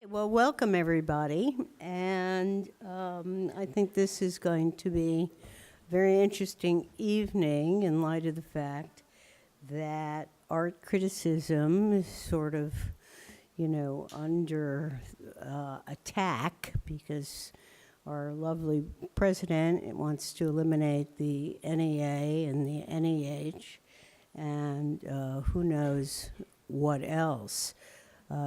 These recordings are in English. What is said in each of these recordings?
Well, welcome everybody, and I think this is going to be a very interesting evening in light of the fact that art criticism is sort of, under attack because our lovely president wants to eliminate the NEA and the NEH, and who knows what else.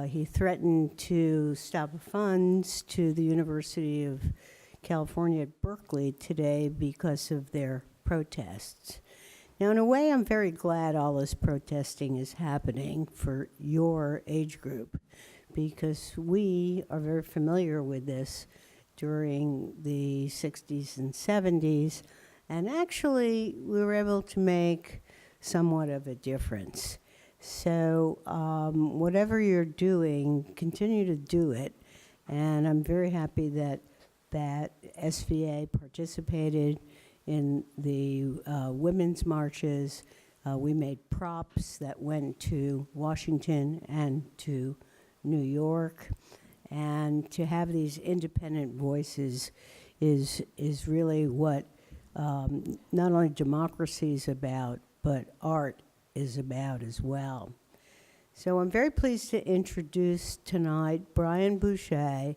He threatened to stop funds to the University of California at Berkeley today because of their protests. Now, in a way, I'm very glad all this protesting is happening for your age group, because we are very familiar with this during the 60s and 70s, and actually we were able to make somewhat of a difference. So whatever you're doing, continue to do it. And I'm very happy that SVA participated in the women's marches. We made props that went to Washington and to New York. And to have these independent voices is really what not only democracy is about, but art is about as well. So I'm very pleased to introduce tonight Brian Boucher,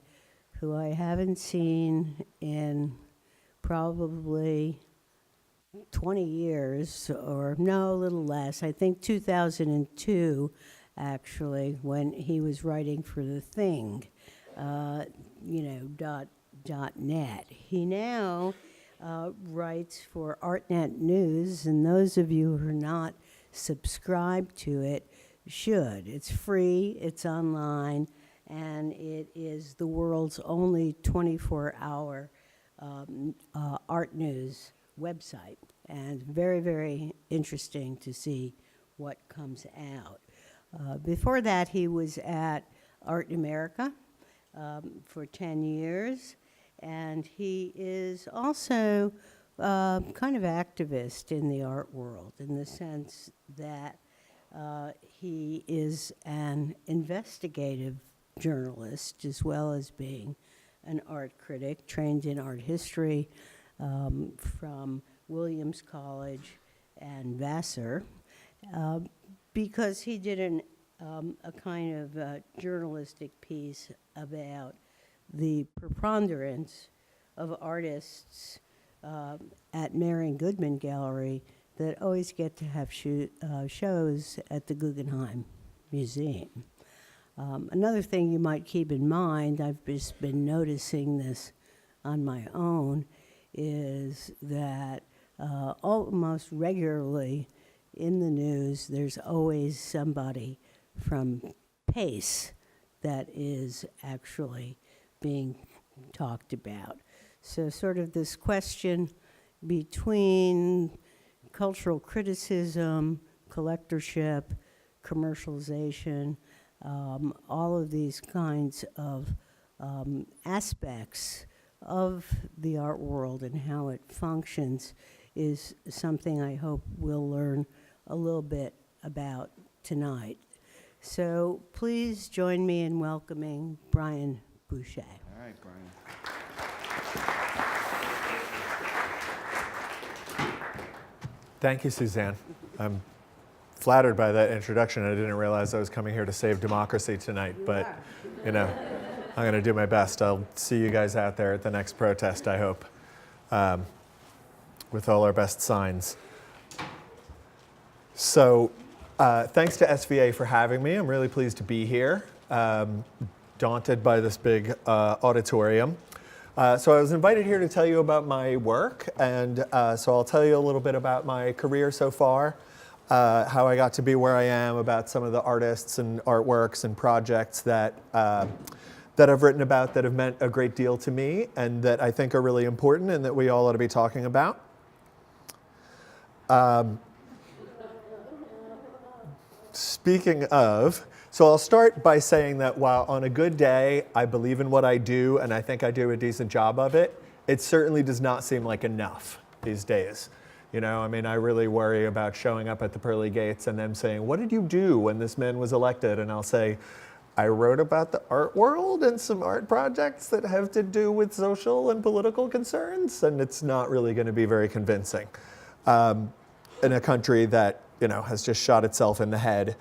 who I haven't seen in probably 20 years, or no, a little less. I think 2002, actually, when he was writing for The Thing, .net. He now writes for Artnet News, and those of you who are not subscribe to it should. It's free, it's online, and it is the world's only 24-hour art news website, and very, very interesting to see what comes out. Before that, he was at Art in America for 10 years, and he is also kind of activist in the art world, in the sense that he is an investigative journalist as well as being an art critic, trained in art history from Williams College and Vassar, because he did a kind of journalistic piece about the preponderance of artists at Marion Goodman Gallery that always get to have shows at the Guggenheim Museum. Another thing you might keep in mind, I've just been noticing this on my own, is that almost regularly in the news there's always somebody from Pace that is actually being talked about. So sort of this question between cultural criticism, collectorship, commercialization, all of these kinds of aspects of the art world and how it functions is something I hope we'll learn a little bit about tonight. So please join me in welcoming Brian Boucher. All right, Brian. Thank you, Suzanne. I'm flattered by that introduction. I didn't realize I was coming here to save democracy tonight, but I'm going to do my best. I'll see you guys out there at the next protest, I hope, with all our best signs. So thanks to SVA for having me. I'm really pleased to be here, daunted by this big auditorium. So I was invited here to tell you about my work, and so I'll tell you a little bit about my career so far, how I got to be where I am, about some of the artists and artworks and projects that I've written about that have meant a great deal to me and that I think are really important and that we all ought to be talking about. Speaking of, so I'll start by saying that while on a good day, I believe in what I do and I think I do a decent job of it, it certainly does not seem like enough these days. I really worry about showing up at the pearly gates and them saying, "What did you do when this man was elected?" And I'll say, I wrote about the art world and some art projects that have to do with social and political concerns, and it's not really going to be very convincing in a country that has just shot itself in the head.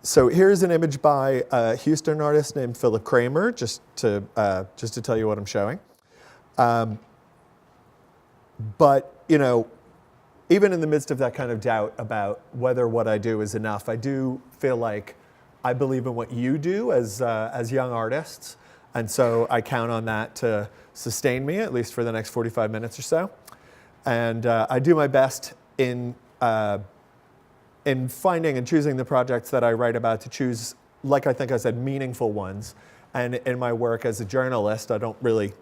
So here's an image by a Houston artist named Philip Kramer, just to tell you what I'm showing. But even in the midst of that kind of doubt about whether what I do is enough, I do feel like I believe in what you do as young artists, and so I count on that to sustain me, at least for the next 45 minutes or so. And I do my best in finding and choosing the projects that I write about to choose, like I think I said, meaningful ones. And in my work as a journalist, I don't really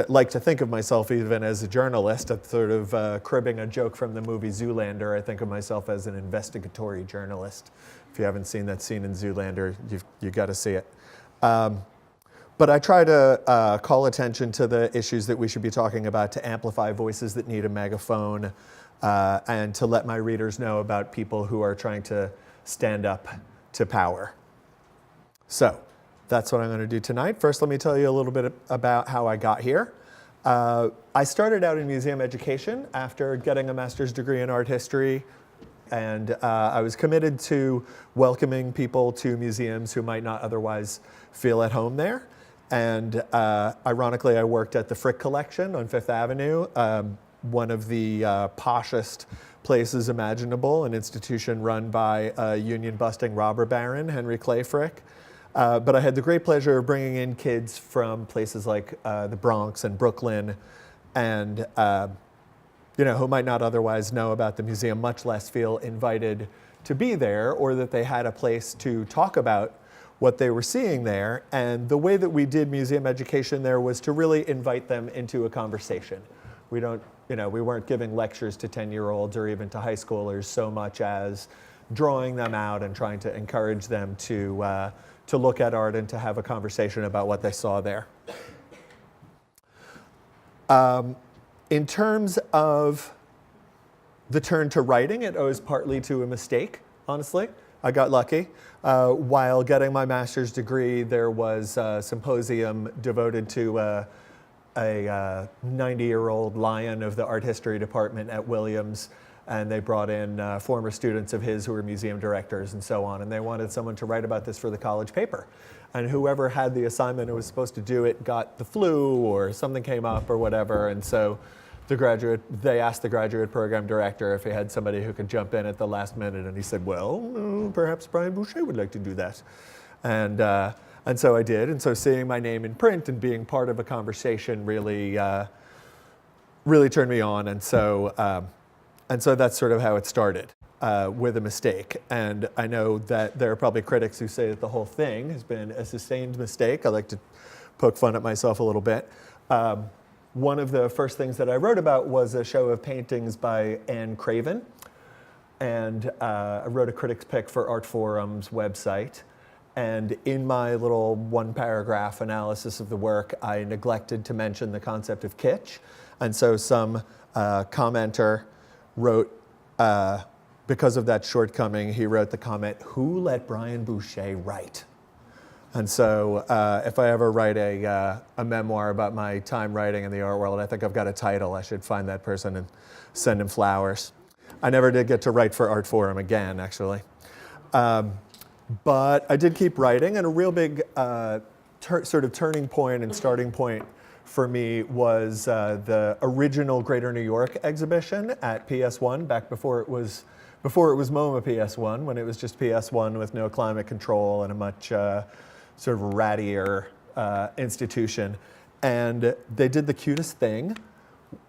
like to think of myself even as a journalist. I'm sort of cribbing a joke from the movie Zoolander. I think of myself as an investigatory journalist. If you haven't seen that scene in Zoolander, you've got to see it. But I try to call attention to the issues that we should be talking about, to amplify voices that need a megaphone, and to let my readers know about people who are trying to stand up to power. So that's what I'm going to do tonight. First, let me tell you a little bit about how I got here. I started out in museum education after getting a master's degree in art history, and I was committed to welcoming people to museums who might not otherwise feel at home there. And ironically, I worked at the Frick Collection on Fifth Avenue, one of the poshest places imaginable, an institution run by a union-busting robber baron, Henry Clay Frick. But I had the great pleasure of bringing in kids from places like the Bronx and Brooklyn, and who might not otherwise know about the museum, much less feel invited to be there, or that they had a place to talk about what they were seeing there. And the way that we did museum education there was to really invite them into a conversation. We weren't giving lectures to 10-year-olds or even to high schoolers so much as drawing them out and trying to encourage them to look at art and to have a conversation about what they saw there. In terms of the turn to writing, it owes partly to a mistake, honestly. I got lucky. While getting my master's degree, there was a symposium devoted to a 90-year-old lion of the art history department at Williams, and they brought in former students of his who were museum directors and so on, and they wanted someone to write about this for the college paper. And whoever had the assignment and was supposed to do it got the flu or something came up or whatever, and so they asked the graduate program director if he had somebody who could jump in at the last minute, and he said, well, perhaps Brian Boucher would like to do that. And so I did, and so seeing my name in print and being part of a conversation really turned me on, and so that's sort of how it started, with a mistake. And I know that there are probably critics who say that the whole thing has been a sustained mistake. I like to poke fun at myself a little bit. One of the first things that I wrote about was a show of paintings by Anne Craven, and I wrote a critic's pick for Art Forum's website. And in my little one-paragraph analysis of the work, I neglected to mention the concept of kitsch. And so some commenter wrote, because of that shortcoming, he wrote the comment, "Who let Brian Boucher write?" And so if I ever write a memoir about my time writing in the art world, I think I've got a title. I should find that person and send him flowers. I never did get to write for Art Forum again, actually. But I did keep writing, and a real big sort of turning point and starting point for me was the original Greater New York exhibition at PS1, back before it was MoMA PS1, when it was just PS1 with no climate control and a much sort of rattier institution. And they did the cutest thing.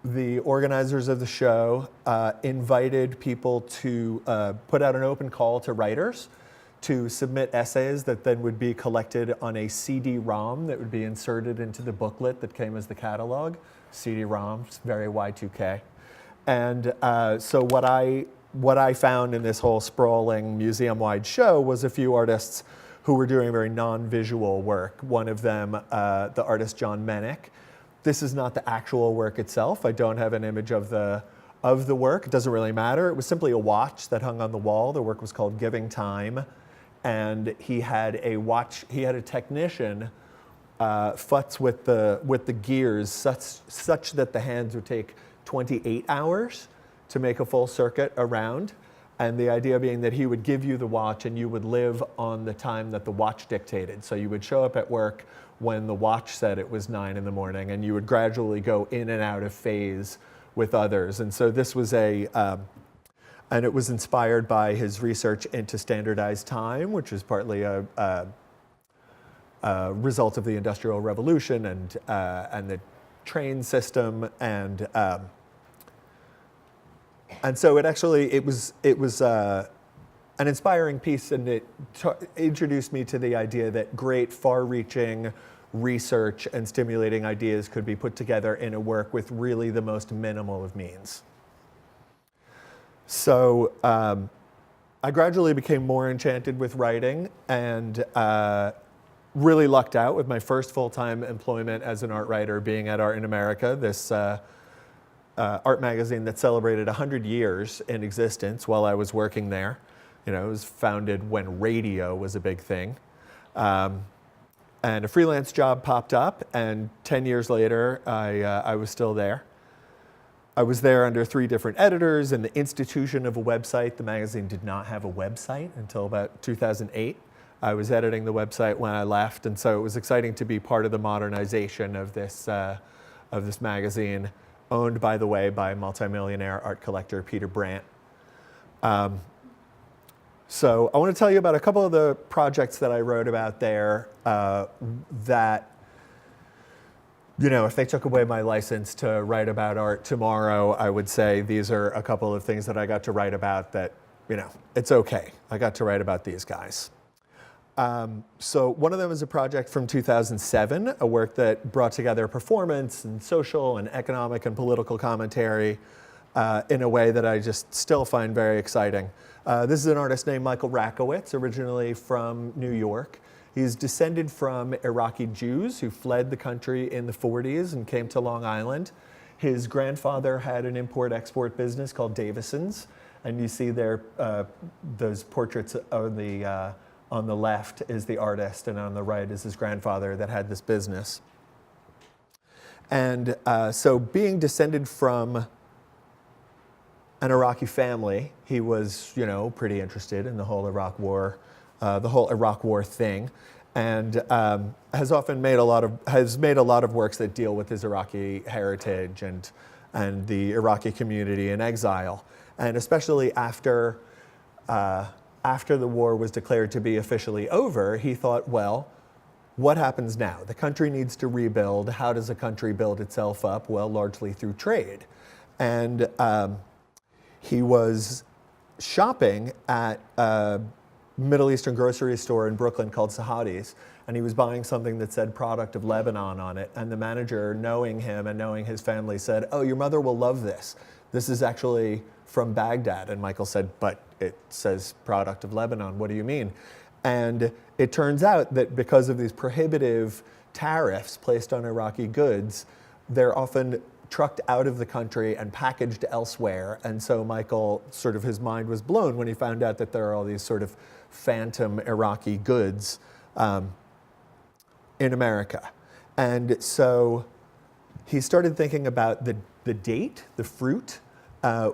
The organizers of the show invited people to put out an open call to writers to submit essays that then would be collected on a CD-ROM that would be inserted into the booklet that came as the catalog. CD-ROMs, very Y2K. And so what I found in this whole sprawling museum-wide show was a few artists who were doing very non-visual work. One of them, the artist John Menick. This is not the actual work itself. I don't have an image of the work. It doesn't really matter. It was simply a watch that hung on the wall. The work was called Giving Time. and he had a technician futz with the gears such that the hands would take 28 hours to make a full circuit around. And the idea being that he would give you the watch and you would live on the time that the watch dictated. So you would show up at work when the watch said it was 9 in the morning, and you would gradually go in and out of phase with others. And so this was and it was inspired by his research into standardized time, which is partly a result of the Industrial Revolution and the train system, and so it was an inspiring piece, and it introduced me to the idea that great, far-reaching research and stimulating ideas could be put together in a work with really the most minimal of means. So I gradually became more enchanted with writing, and really lucked out with my first full-time employment as an art writer being at Art in America, this art magazine that celebrated 100 years in existence while I was working there. You know, it was founded when radio was a big thing. And a freelance job popped up, and 10 years later, I was still there. I was there under 3 different editors and the institution of a website. The magazine did not have a website until about 2008. I was editing the website when I left, and so it was exciting to be part of the modernization of this magazine, owned, by the way, by multimillionaire art collector Peter Brandt. So I want to tell you about a couple of the projects that I wrote about there that, you know, if they took away my license to write about art tomorrow, I would say these are a couple of things that I got to write about that, you know, it's okay. I got to write about these guys. So one of them is a project from 2007, a work that brought together performance and social and economic and political commentary in a way that I just still find very exciting. This is an artist named Michael Rakowitz, originally from New York. He's descended from Iraqi Jews who fled the country in the 40s and came to Long Island. His grandfather had an import-export business called Davison's, and you see there those portraits on the left is the artist, and on the right is his grandfather that had this business. And so being descended from an Iraqi family, he was, you know, pretty interested in the whole Iraq War thing, and has made a lot of works that deal with his Iraqi heritage and the Iraqi community in exile, and especially after the war was declared to be officially over, he thought, well, what happens now? The country needs to rebuild. How does a country build itself up? Well, largely through trade. And he was shopping at a Middle Eastern grocery store in Brooklyn called Sahadi's, and he was buying something that said product of Lebanon on it. And the manager, knowing him and knowing his family, said, "Oh, your mother will love this. This is actually from Baghdad." And Michael said, "But it says product of Lebanon. What do you mean?" And it turns out that because of these prohibitive tariffs placed on Iraqi goods, they're often trucked out of the country and packaged elsewhere. And so Michael, sort of his mind was blown when he found out that there are all these sort of phantom Iraqi goods in America. And so he started thinking about the date, the fruit,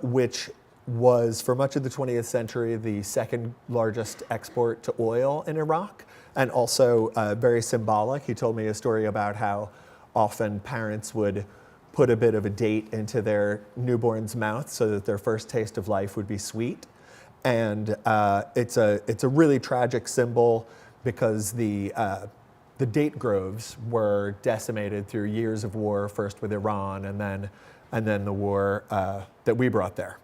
which was for much of the 20th century the second largest export to oil in Iraq, and also very symbolic. He told me a story about how often parents would put a bit of a date into their newborn's mouth so that their first taste of life would be sweet. And it's a really tragic symbol because the date groves were decimated through years of war, first with Iran and then the war that we brought there.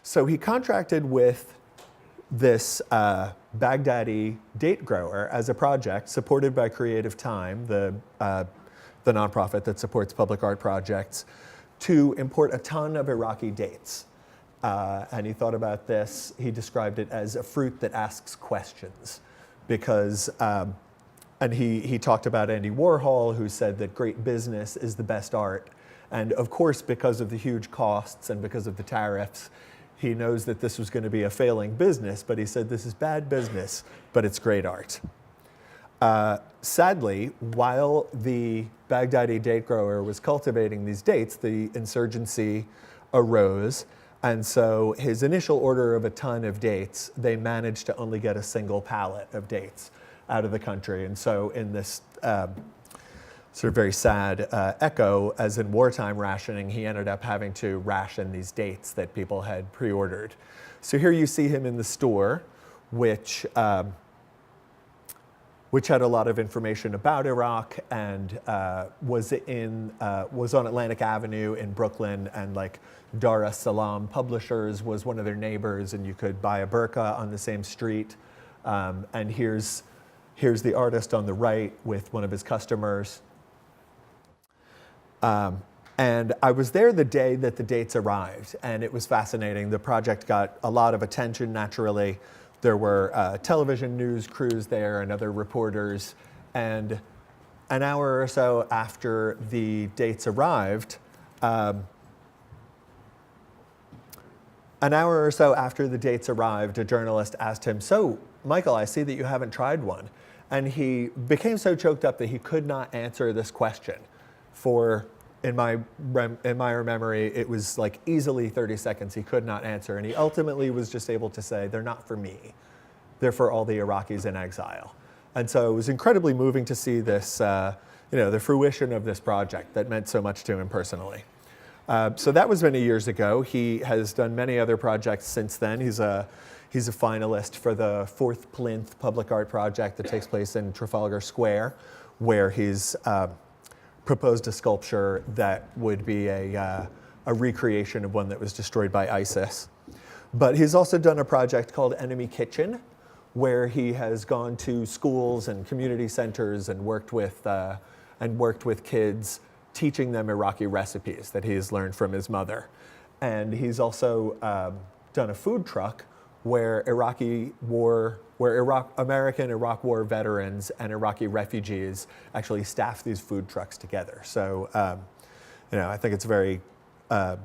So he contracted with this Baghdadi date grower as a project supported by Creative Time, the nonprofit that supports public art projects, to import a ton of Iraqi dates. And he thought about this, he described it as a fruit that asks questions, because, and he talked about Andy Warhol, who said that great business is the best art. And of course, because of the huge costs and because of the tariffs, He knows that this was going to be a failing business, but he said, this is bad business, but it's great art. Sadly, while the Baghdadi date grower was cultivating these dates, the insurgency arose. And so his initial order of a ton of dates, they managed to only get a single pallet of dates out of the country. And so in this sort of very sad echo, as in wartime rationing, he ended up having to ration these dates that people had pre-ordered. So here you see him in the store, which had a lot of information about Iraq and was on Atlantic Avenue in Brooklyn, and like Dar es Salaam Publishers was one of their neighbors, and you could buy a burqa on the same street. And here's the artist on the right with one of his customers. And I was there the day that the dates arrived, and it was fascinating. The project got a lot of attention naturally. There were television news crews there and other reporters. And an hour or so after the dates arrived, a journalist asked him, "So, Michael, I see that you haven't tried one." And he became so choked up that he could not answer this question. In my memory, it was like easily 30 seconds he could not answer. And he ultimately was just able to say, "They're not for me. They're for all the Iraqis in exile." And so it was incredibly moving to see this, the fruition of this project that meant so much to him personally. So that was many years ago. He has done many other projects since then. He's a finalist for the 4th Plinth Public Art Project that takes place in Trafalgar Square, where he's proposed a sculpture that would be a recreation of one that was destroyed by ISIS. But he's also done a project called Enemy Kitchen, where he has gone to schools and community centers and worked with kids, teaching them Iraqi recipes that he has learned from his mother. And he's also done a food truck where American Iraq War veterans and Iraqi refugees actually staff these food trucks together. So, I think it's a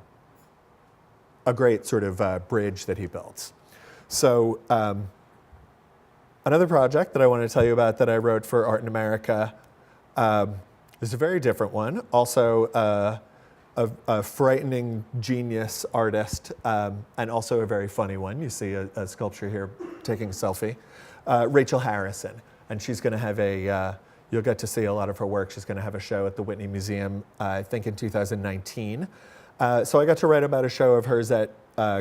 great sort of bridge that he builds. So, another project that I want to tell you about that I wrote for Art in America is a very different one. Also, a frightening genius artist, and also a very funny one. You see a sculpture here taking a selfie. Rachel Harrison, and she's going to have you'll get to see a lot of her work. She's going to have a show at the Whitney Museum, I think in 2019. So I got to write about a show of hers at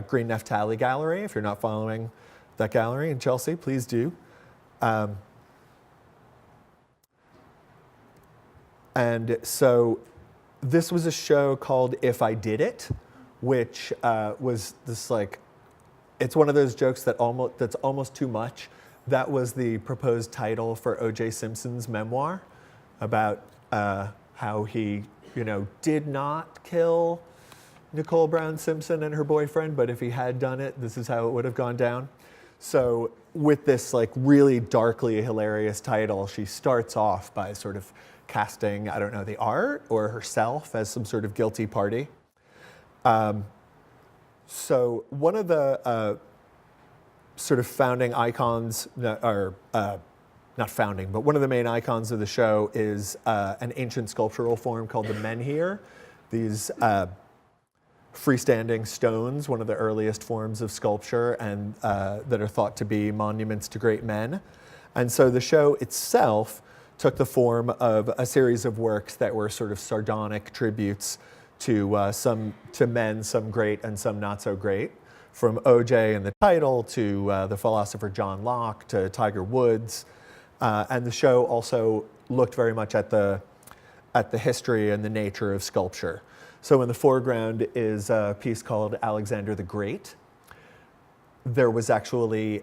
Green Neftali Gallery. If you're not following that gallery in Chelsea, please do. And so this was a show called If I Did It, which was this it's one of those jokes that's almost too much. That was the proposed title for O.J. Simpson's memoir about how he, did not kill Nicole Brown Simpson and her boyfriend, but if he had done it, this is how it would have gone down. So with this really darkly hilarious title, she starts off by sort of casting, I don't know, the art or herself as some sort of guilty party. So one of the sort of founding icons, or not founding, but one of the main icons of the show is an ancient sculptural form called the menhir. These freestanding stones, one of the earliest forms of sculpture, and that are thought to be monuments to great men. And so the show itself took the form of a series of works that were sort of sardonic tributes to men, some great and some not so great, from O.J. and the title to the philosopher John Locke to Tiger Woods. And the show also looked very much at the history and the nature of sculpture. So in the foreground is a piece called Alexander the Great. There was actually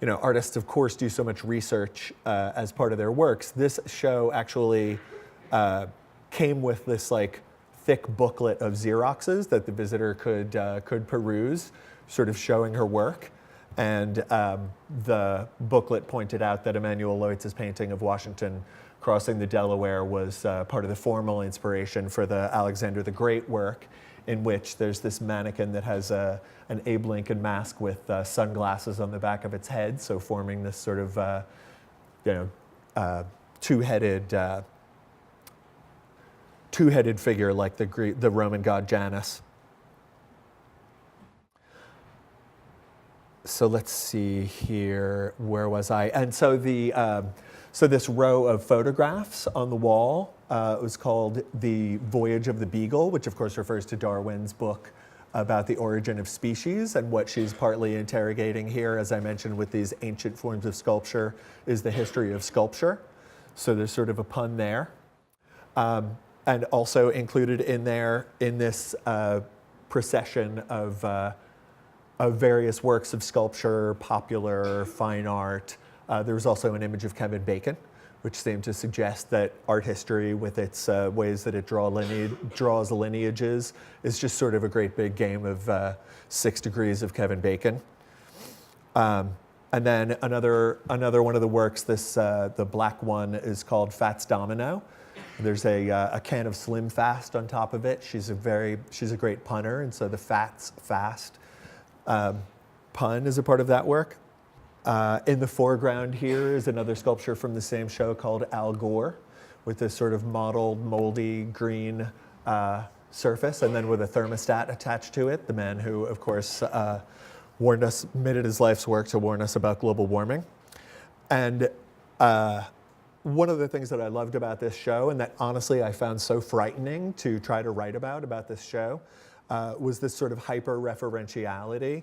artists, of course, do so much research as part of their works. This show actually came with this thick booklet of Xeroxes that the visitor could peruse, sort of showing her work. And the booklet pointed out that Emanuel Lewitz's painting of Washington crossing the Delaware was part of the formal inspiration for the Alexander the Great work in which there's this mannequin that has an Abe Lincoln mask with sunglasses on the back of its head, so forming this sort of two-headed figure like the Roman god Janus. So let's see here, where was I? And so so this row of photographs on the wall was called The Voyage of the Beagle, which of course refers to Darwin's book about the origin of species, and what she's partly interrogating here, as I mentioned, with these ancient forms of sculpture, is the history of sculpture. So there's sort of a pun there. And also included in there, in this procession of various works of sculpture, popular, fine art, there was also an image of Kevin Bacon, which seemed to suggest that art history, with its ways that it draws lineages, is just sort of a great big game of 6 degrees of Kevin Bacon. And then another one of the works, the black one, is called Fats Domino. There's a can of Slim Fast on top of it. She's a great punner, and so the Fats Fast pun is a part of that work. In the foreground here is another sculpture from the same show called Al Gore, with this sort of mottled, moldy green surface, and then with a thermostat attached to it. The man who, of course, warned us, made it his life's work to warn us about global warming. And one of the things that I loved about this show, and that honestly I found so frightening to try to write about this show, was this sort of hyper-referentiality.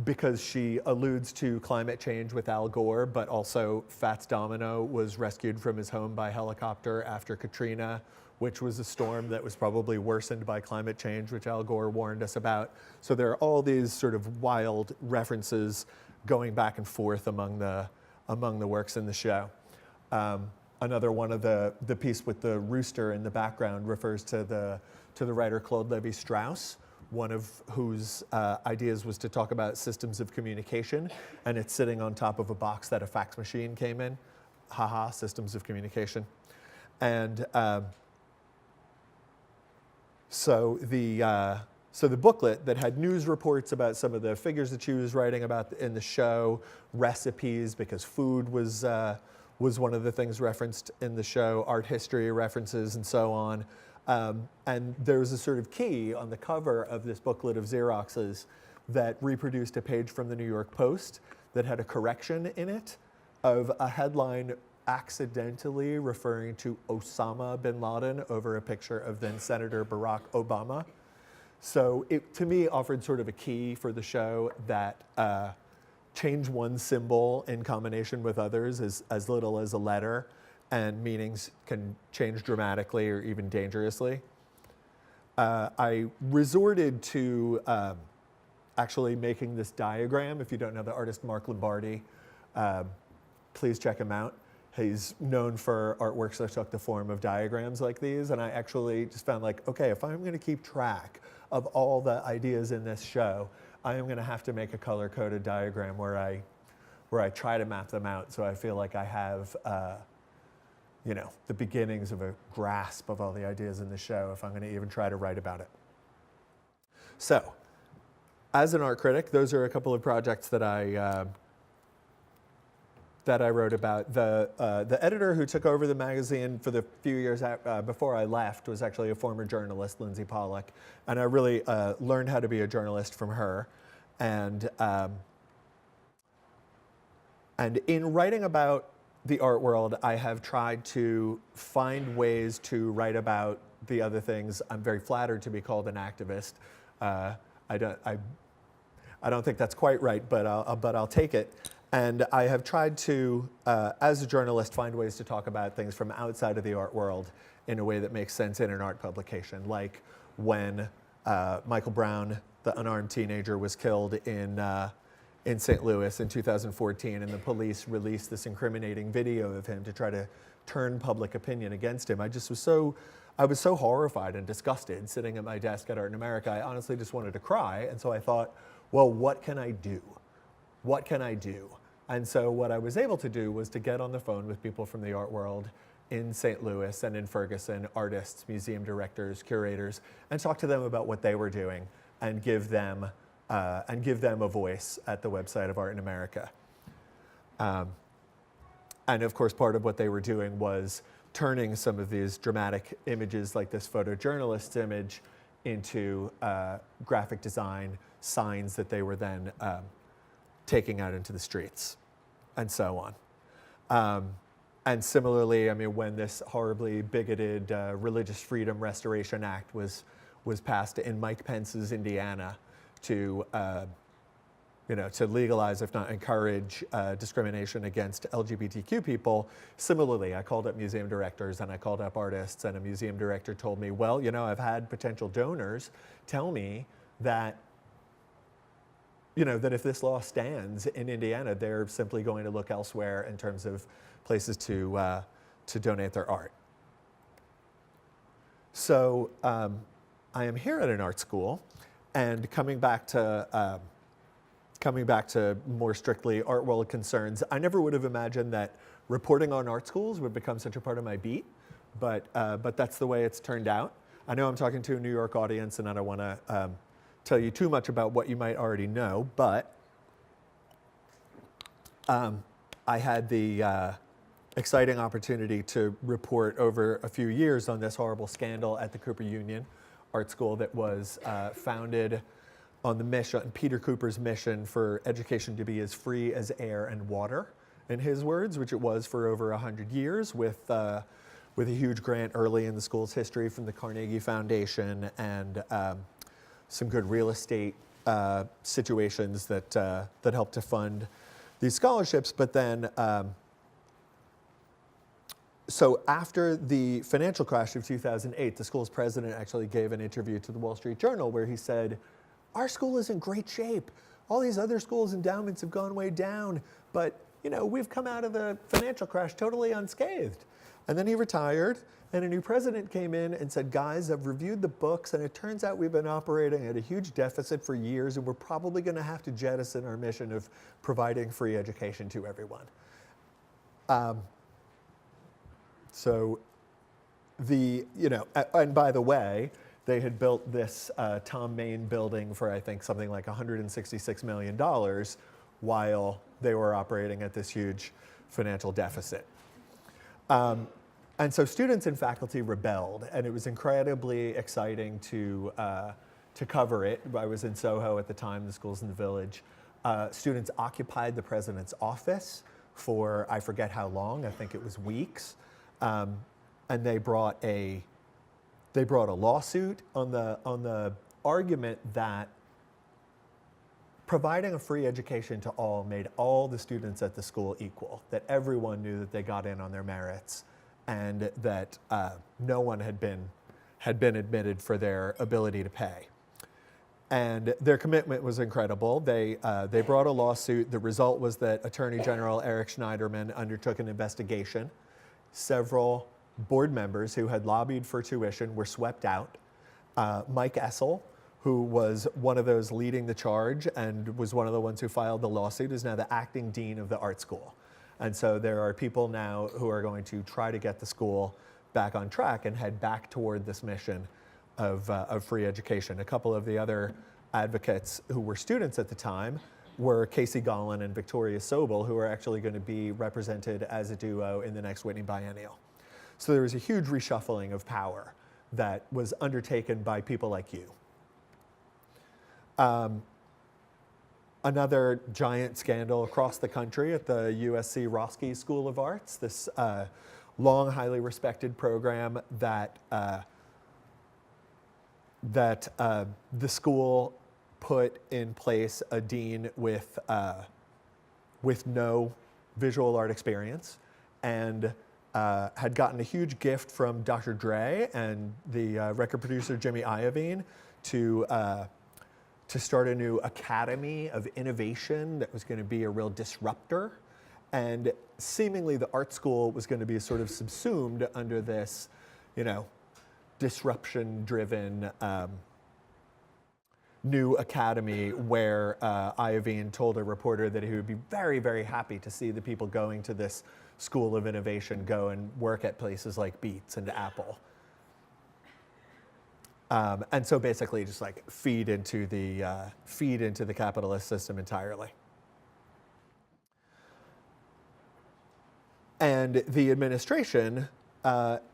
Because she alludes to climate change with Al Gore, but also Fats Domino was rescued from his home by helicopter after Katrina, which was a storm that was probably worsened by climate change, which Al Gore warned us about. So there are all these sort of wild references going back and forth among the works in the show. Another one of the piece with the rooster in the background refers to the writer Claude Lévi-Strauss, one of whose ideas was to talk about systems of communication, and it's sitting on top of a box that a fax machine came in. Haha, systems of communication. And so the booklet that had news reports about some of the figures that she was writing about in the show, recipes, because food was one of the things referenced in the show, art history references, and so on. And there was a sort of key on the cover of this booklet of Xeroxes that reproduced a page from the New York Post that had a correction in it of a headline accidentally referring to Osama bin Laden over a picture of then Senator Barack Obama. So it, to me, offered sort of a key for the show that change one symbol in combination with others as little as a letter, and meanings can change dramatically or even dangerously. I resorted to actually making this diagram. If you don't know the artist Mark Lombardi, please check him out. He's known for artworks that took the form of diagrams like these, and I actually just found like, okay, if I'm gonna keep track of all the ideas in this show, I am gonna have to make a color-coded diagram where I try to map them out, so I feel like I have the beginnings of a grasp of all the ideas in the show if I'm going to even try to write about it. So, as an art critic, those are a couple of projects that I wrote about. The editor who took over the magazine for the few years before I left was actually a former journalist, Lindsay Pollack, and I really learned how to be a journalist from her. And in writing about the art world, I have tried to find ways to write about the other things. I'm very flattered to be called an activist. I don't think that's quite right, but I'll take it. And I have tried to, as a journalist, find ways to talk about things from outside of the art world in a way that makes sense in an art publication, like when Michael Brown, the unarmed teenager, was killed in St. Louis in 2014, and the police released this incriminating video of him to try to turn public opinion against him. I was so horrified and disgusted sitting at my desk at Art in America. I honestly just wanted to cry, and so I thought, well, what can I do? What can I do? And so what I was able to do was to get on the phone with people from the art world in St. Louis and in Ferguson artists, museum directors, curators, and talk to them about what they were doing and give them a voice at the website of Art in America. And of course, part of what they were doing was turning some of these dramatic images, like this photojournalist's image, into graphic design signs that they were then taking out into the streets, and so on. And similarly, I mean, when this horribly bigoted Religious Freedom Restoration Act was passed in Mike Pence's Indiana to to legalize, if not encourage, discrimination against LGBTQ people. Similarly, I called up museum directors and I called up artists, and a museum director told me, well, I've had potential donors tell me that, that if this law stands in Indiana, they're simply going to look elsewhere in terms of places to donate their art. So I am here at an art school, and coming back to more strictly art world concerns, I never would have imagined that reporting on art schools would become such a part of my beat, but that's the way it's turned out. I know I'm talking to a New York audience, and I don't want to tell you too much about what you might already know, but I had the exciting opportunity to report over a few years on this horrible scandal at the Cooper Union Art School that was founded on the mission, Peter Cooper's mission for education to be as free as air and water, in his words, which it was for over 100 years, with a huge grant early in the school's history from the Carnegie Foundation, and some good real estate situations that helped to fund these scholarships. But then, so after the financial crash of 2008, the school's president actually gave an interview to the Wall Street Journal where he said, our school is in great shape. All these other schools' endowments have gone way down, but we've come out of the financial crash totally unscathed. And then he retired, and a new president came in and said, guys, I've reviewed the books, and it turns out we've been operating at a huge deficit for years, and we're probably going to have to jettison our mission of providing free education to everyone. So and by the way, they had built this Tom Main building for, I think, something like $166 million while they were operating at this huge financial deficit. And so students and faculty rebelled, and it was incredibly exciting to cover it. I was in Soho at the time, the school's in the Village. Students occupied the president's office for, I forget how long, I think it was weeks. And they brought a lawsuit on the argument that providing a free education to all made all the students at the school equal, that everyone knew that they got in on their merits, and that no one had been admitted for their ability to pay. And their commitment was incredible. They brought a lawsuit. The result was that Attorney General Eric Schneiderman undertook an investigation. Several board members who had lobbied for tuition were swept out. Mike Essel, who was one of those leading the charge and was one of the ones who filed the lawsuit, is now the acting dean of the art school. And so there are people now who are going to try to get the school back on track and head back toward this mission of free education. A couple of the other advocates who were students at the time were Casey Gollin and Victoria Sobel, who are actually going to be represented as a duo in the next Whitney Biennial. So there was a huge reshuffling of power that was undertaken by people like you. Another giant scandal across the country at the USC Roski School of Arts, this long, highly respected program that the school put in place a dean with no visual art experience, and had gotten a huge gift from Dr. Dre and the record producer Jimmy Iovine to start a new academy of innovation that was going to be a real disruptor. And seemingly the art school was going to be sort of subsumed under this, disruption-driven new academy where Iovine told a reporter that he would be very, very happy to see the people going to this School of Innovation go and work at places like Beats and Apple. And so basically just like feed into the capitalist system entirely. And the administration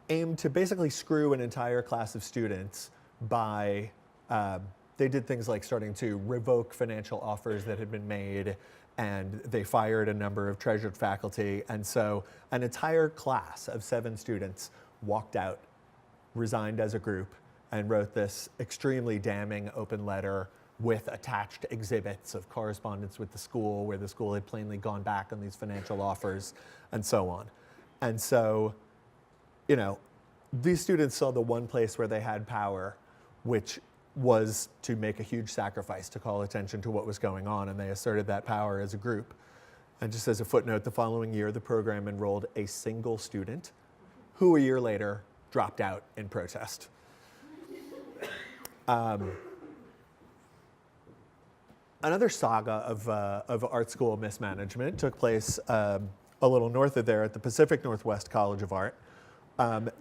aimed to basically screw an entire class of students by, they did things like starting to revoke financial offers that had been made, and they fired a number of treasured faculty. And so an entire class of 7 students walked out, resigned as a group, and wrote this extremely damning open letter with attached exhibits of correspondence with the school, where the school had plainly gone back on these financial offers, and so on. And so, you know, these students saw the one place where they had power, which was to make a huge sacrifice to call attention to what was going on, and they asserted that power as a group. And just as a footnote, the following year, the program enrolled a single student who a year later dropped out in protest. Another saga of art school mismanagement took place a little north of there at the Pacific Northwest College of Art. And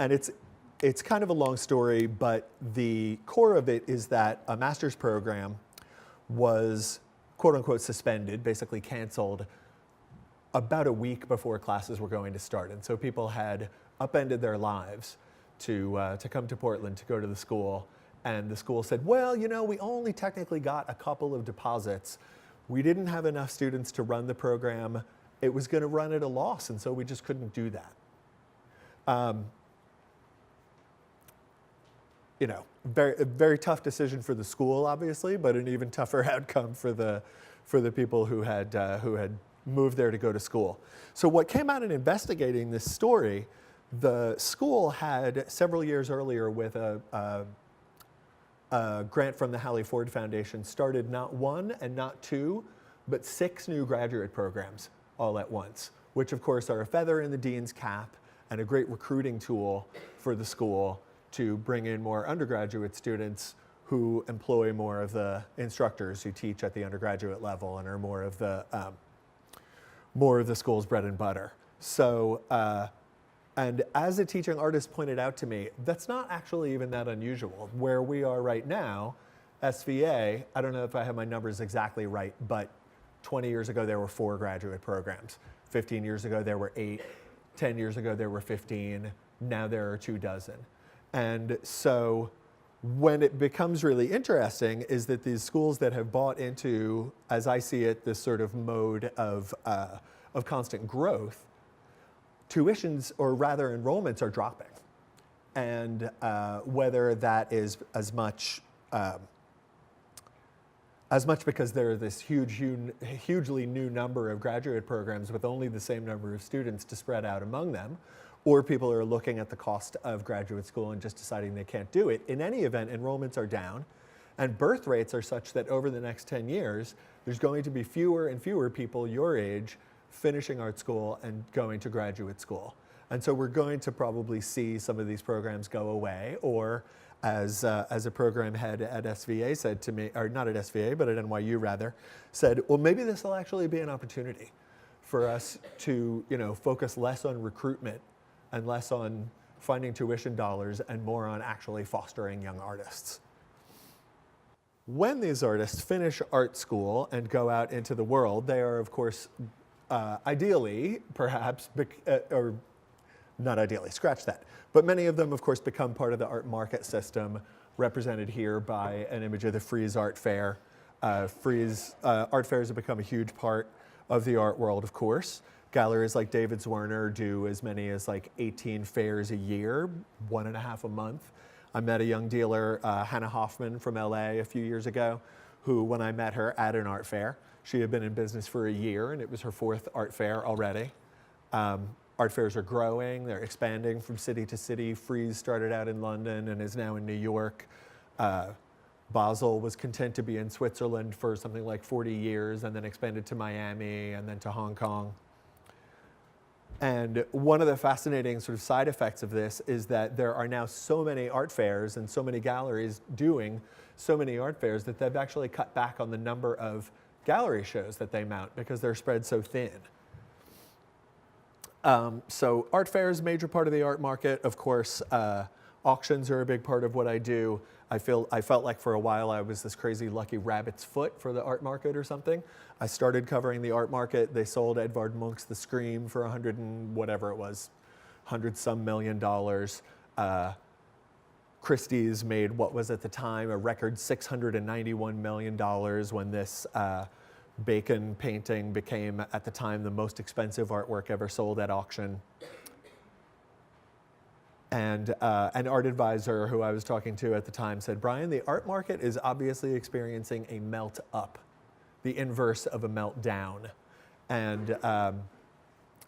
it's kind of a long story, but the core of it is that a master's program was quote unquote suspended, basically canceled, about a week before classes were going to start. And so people had upended their lives to come to Portland to go to the school. And the school said, well, you know, we only technically got a couple of deposits. We didn't have enough students to run the program. It was going to run at a loss, and so we just couldn't do that. You know, very tough decision for the school, obviously, but an even tougher outcome for the people who had moved there to go to school. So what came out in investigating this story, the school had several years earlier with a grant from the Hallie Ford Foundation started not 1 and not 2, but 6 new graduate programs all at once, which of course are a feather in the dean's cap and a great recruiting tool for the school to bring in more undergraduate students who employ more of the instructors who teach at the undergraduate level and are more of the school's bread and butter. So, and as a teaching artist pointed out to me, that's not actually even that unusual. Where we are right now, SVA, I don't know if I have my numbers exactly right, but 20 years ago there were 4 graduate programs. 15 years ago there were 8. 10 years ago there were 15. Now there are 24. And so when it becomes really interesting is that these schools that have bought into, as I see it, this sort of mode of constant growth, tuitions, or rather enrollments, are dropping. And whether that is as much because there are this hugely new number of graduate programs with only the same number of students to spread out among them, or people are looking at the cost of graduate school and just deciding they can't do it. In any event, enrollments are down, and birth rates are such that over the next 10 years, there's going to be fewer and fewer people your age finishing art school and going to graduate school. And so we're going to probably see some of these programs go away, or as a program head at SVA said to me, or not at SVA, but at NYU rather, said, well, maybe this will actually be an opportunity for us to, you know, focus less on recruitment and less on finding tuition dollars and more on actually fostering young artists. When these artists finish art school and go out into the world, they are, of course, ideally, perhaps, or not ideally, scratch that. But many of them, of course, become part of the art market system, represented here by an image of the Frieze Art Fair. Frieze art fairs have become a huge part of the art world, of course. Galleries like David Zwirner do as many as like 18 fairs a year, 1.5 a month. I met a young dealer, Hannah Hoffman from LA a few years ago, who, when I met her at an art fair, she had been in business for a year and it was her 4th art fair already. Art fairs are growing, they're expanding from city to city. Frieze started out in London and is now in New York. Basel was content to be in Switzerland for something like 40 years and then expanded to Miami and then to Hong Kong. And one of the fascinating sort of side effects of this is that there are now so many art fairs and so many galleries doing so many art fairs that they've actually cut back on the number of gallery shows that they mount because they're spread so thin. So art fair is a major part of the art market. Of course, auctions are a big part of what I do. I felt like for a while I was this crazy lucky rabbit's foot for the art market or something. I started covering the art market. They sold Edvard Munch's The Scream for 100 and whatever it was, 100-some million dollars. Christie's made what was at the time a record $691 million when this Bacon painting became, at the time, the most expensive artwork ever sold at auction. And an art advisor who I was talking to at the time said, Brian, the art market is obviously experiencing a melt up, the inverse of a meltdown. And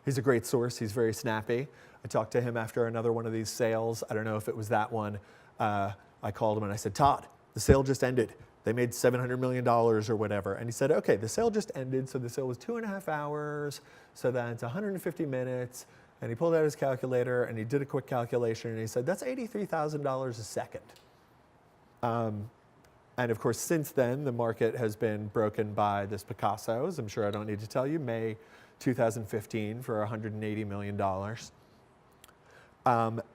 he's a great source. He's very snappy. I talked to him after another one of these sales. I don't know if it was that one. I called him and I said, Todd, the sale just ended. They made $700 million or whatever. And he said, okay, the sale just ended. So the sale was 2.5 hours. So that's 150 minutes. And he pulled out his calculator and he did a quick calculation and he said, that's $83,000 a second. And of course, since then, the market has been broken by this Picasso, as I'm sure I don't need to tell you, May 2015 for $180 million.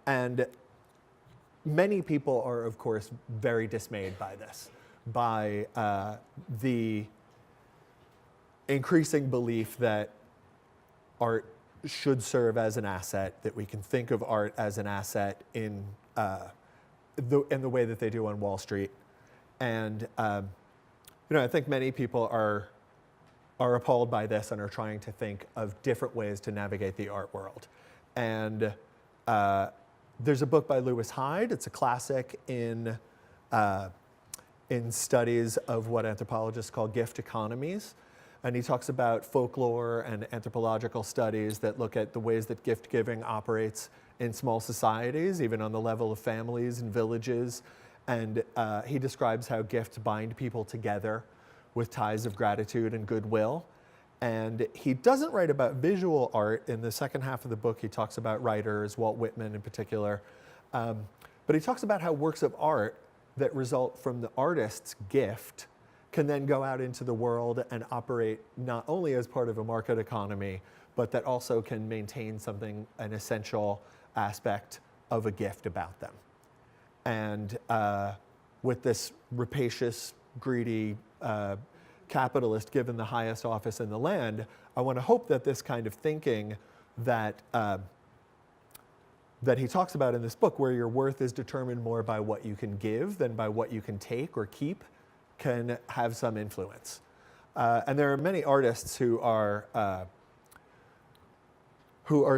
And many people are, of course, very dismayed by this, by the increasing belief that art should serve as an asset, that we can think of art as an asset in the way that they do on Wall Street. And I think many people are appalled by this and are trying to think of different ways to navigate the art world. And there's a book by Lewis Hyde. It's a classic in studies of what anthropologists call gift economies. And he talks about folklore and anthropological studies that look at the ways that gift giving operates in small societies, even on the level of families and villages. And he describes how gifts bind people together with ties of gratitude and goodwill. And he doesn't write about visual art. In the second half of the book, he talks about writers, Walt Whitman in particular. But he talks about how works of art that result from the artist's gift can then go out into the world and operate not only as part of a market economy, but that also can maintain something, an essential aspect of a gift about them. And with this rapacious, greedy capitalist given the highest office in the land, I want to hope that this kind of thinking that that he talks about in this book, where your worth is determined more by what you can give than by what you can take or keep, can have some influence. And there are many artists who are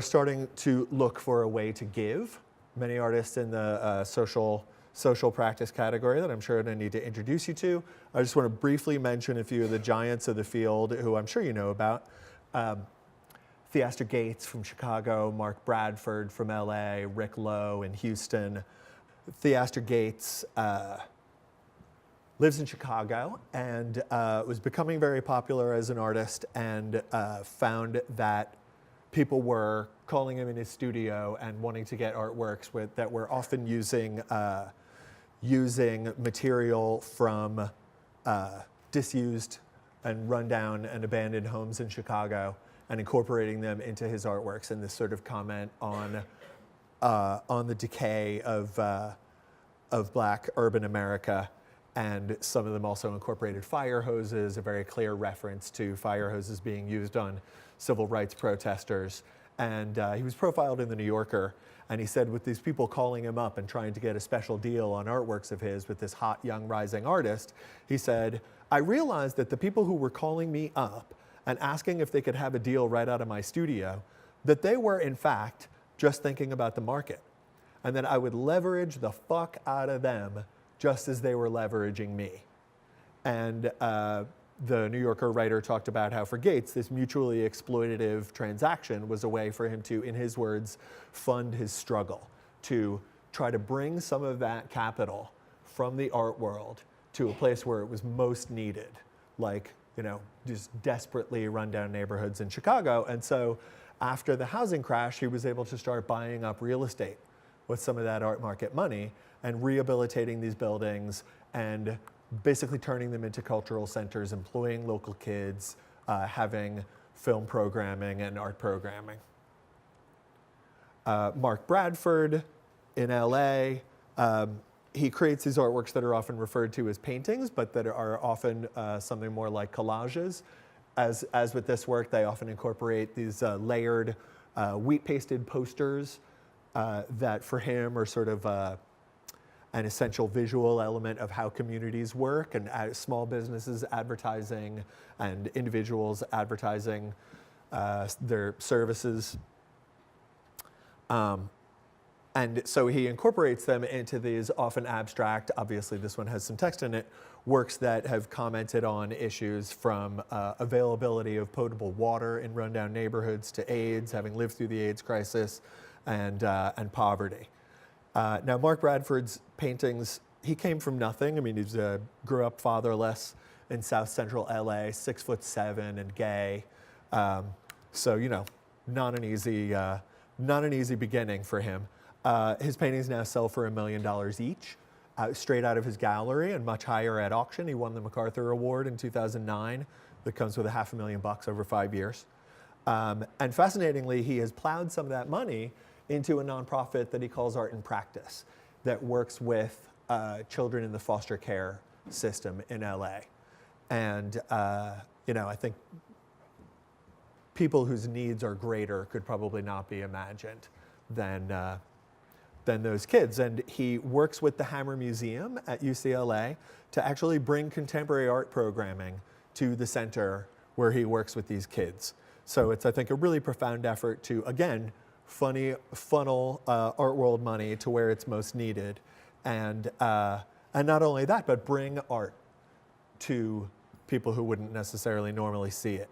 starting to look for a way to give. Many artists in the social practice category that I'm sure I don't need to introduce you to. I just want to briefly mention a few of the giants of the field who I'm sure you know about. Theaster Gates from Chicago, Mark Bradford from LA, Rick Lowe in Houston. Theaster Gates lives in Chicago and was becoming very popular as an artist, and found that people were calling him in his studio and wanting to get artworks that were often using material from disused and rundown and abandoned homes in Chicago and incorporating them into his artworks, and this sort of comment on the decay of Black urban America. And some of them also incorporated fire hoses, a very clear reference to fire hoses being used on civil rights protesters. And he was profiled in The New Yorker, and he said with these people calling him up and trying to get a special deal on artworks of his with this hot, young, rising artist, he said, I realized that the people who were calling me up and asking if they could have a deal right out of my studio, that they were, in fact, just thinking about the market. And that I would leverage the fuck out of them just as they were leveraging me. And the New Yorker writer talked about how for Gates, this mutually exploitative transaction was a way for him to, in his words, fund his struggle, to try to bring some of that capital from the art world to a place where it was most needed, like, just desperately rundown neighborhoods in Chicago. And so after the housing crash, he was able to start buying up real estate with some of that art market money and rehabilitating these buildings and basically turning them into cultural centers, employing local kids, having film programming and art programming. Mark Bradford in LA. He creates these artworks that are often referred to as paintings, but that are often something more like collages. As with this work, they often incorporate these layered wheat pasted posters that for him are sort of an essential visual element of how communities work, and small businesses advertising and individuals advertising their services. And so he incorporates them into these often abstract, obviously this one has some text in it, works that have commented on issues from availability of potable water in rundown neighborhoods to AIDS, having lived through the AIDS crisis, and poverty. Now, Mark Bradford's paintings, he came from nothing. I mean, he grew up fatherless in South Central LA, 6'7" and gay. So, you know, not an easy beginning for him. His paintings now sell for $1 million each, straight out of his gallery, and much higher at auction. He won the MacArthur Award in 2009 that comes with $500,000 over 5 years. And fascinatingly, he has plowed some of that money into a nonprofit that he calls Art in Practice that works with children in the foster care system in LA. And, you know, I think people whose needs are greater could probably not be imagined than those kids. And he works with the Hammer Museum at UCLA to actually bring contemporary art programming to the center where he works with these kids. So it's, I think, a really profound effort to, again, funnel art world money to where it's most needed. And not only that, but bring art to people who wouldn't necessarily normally see it.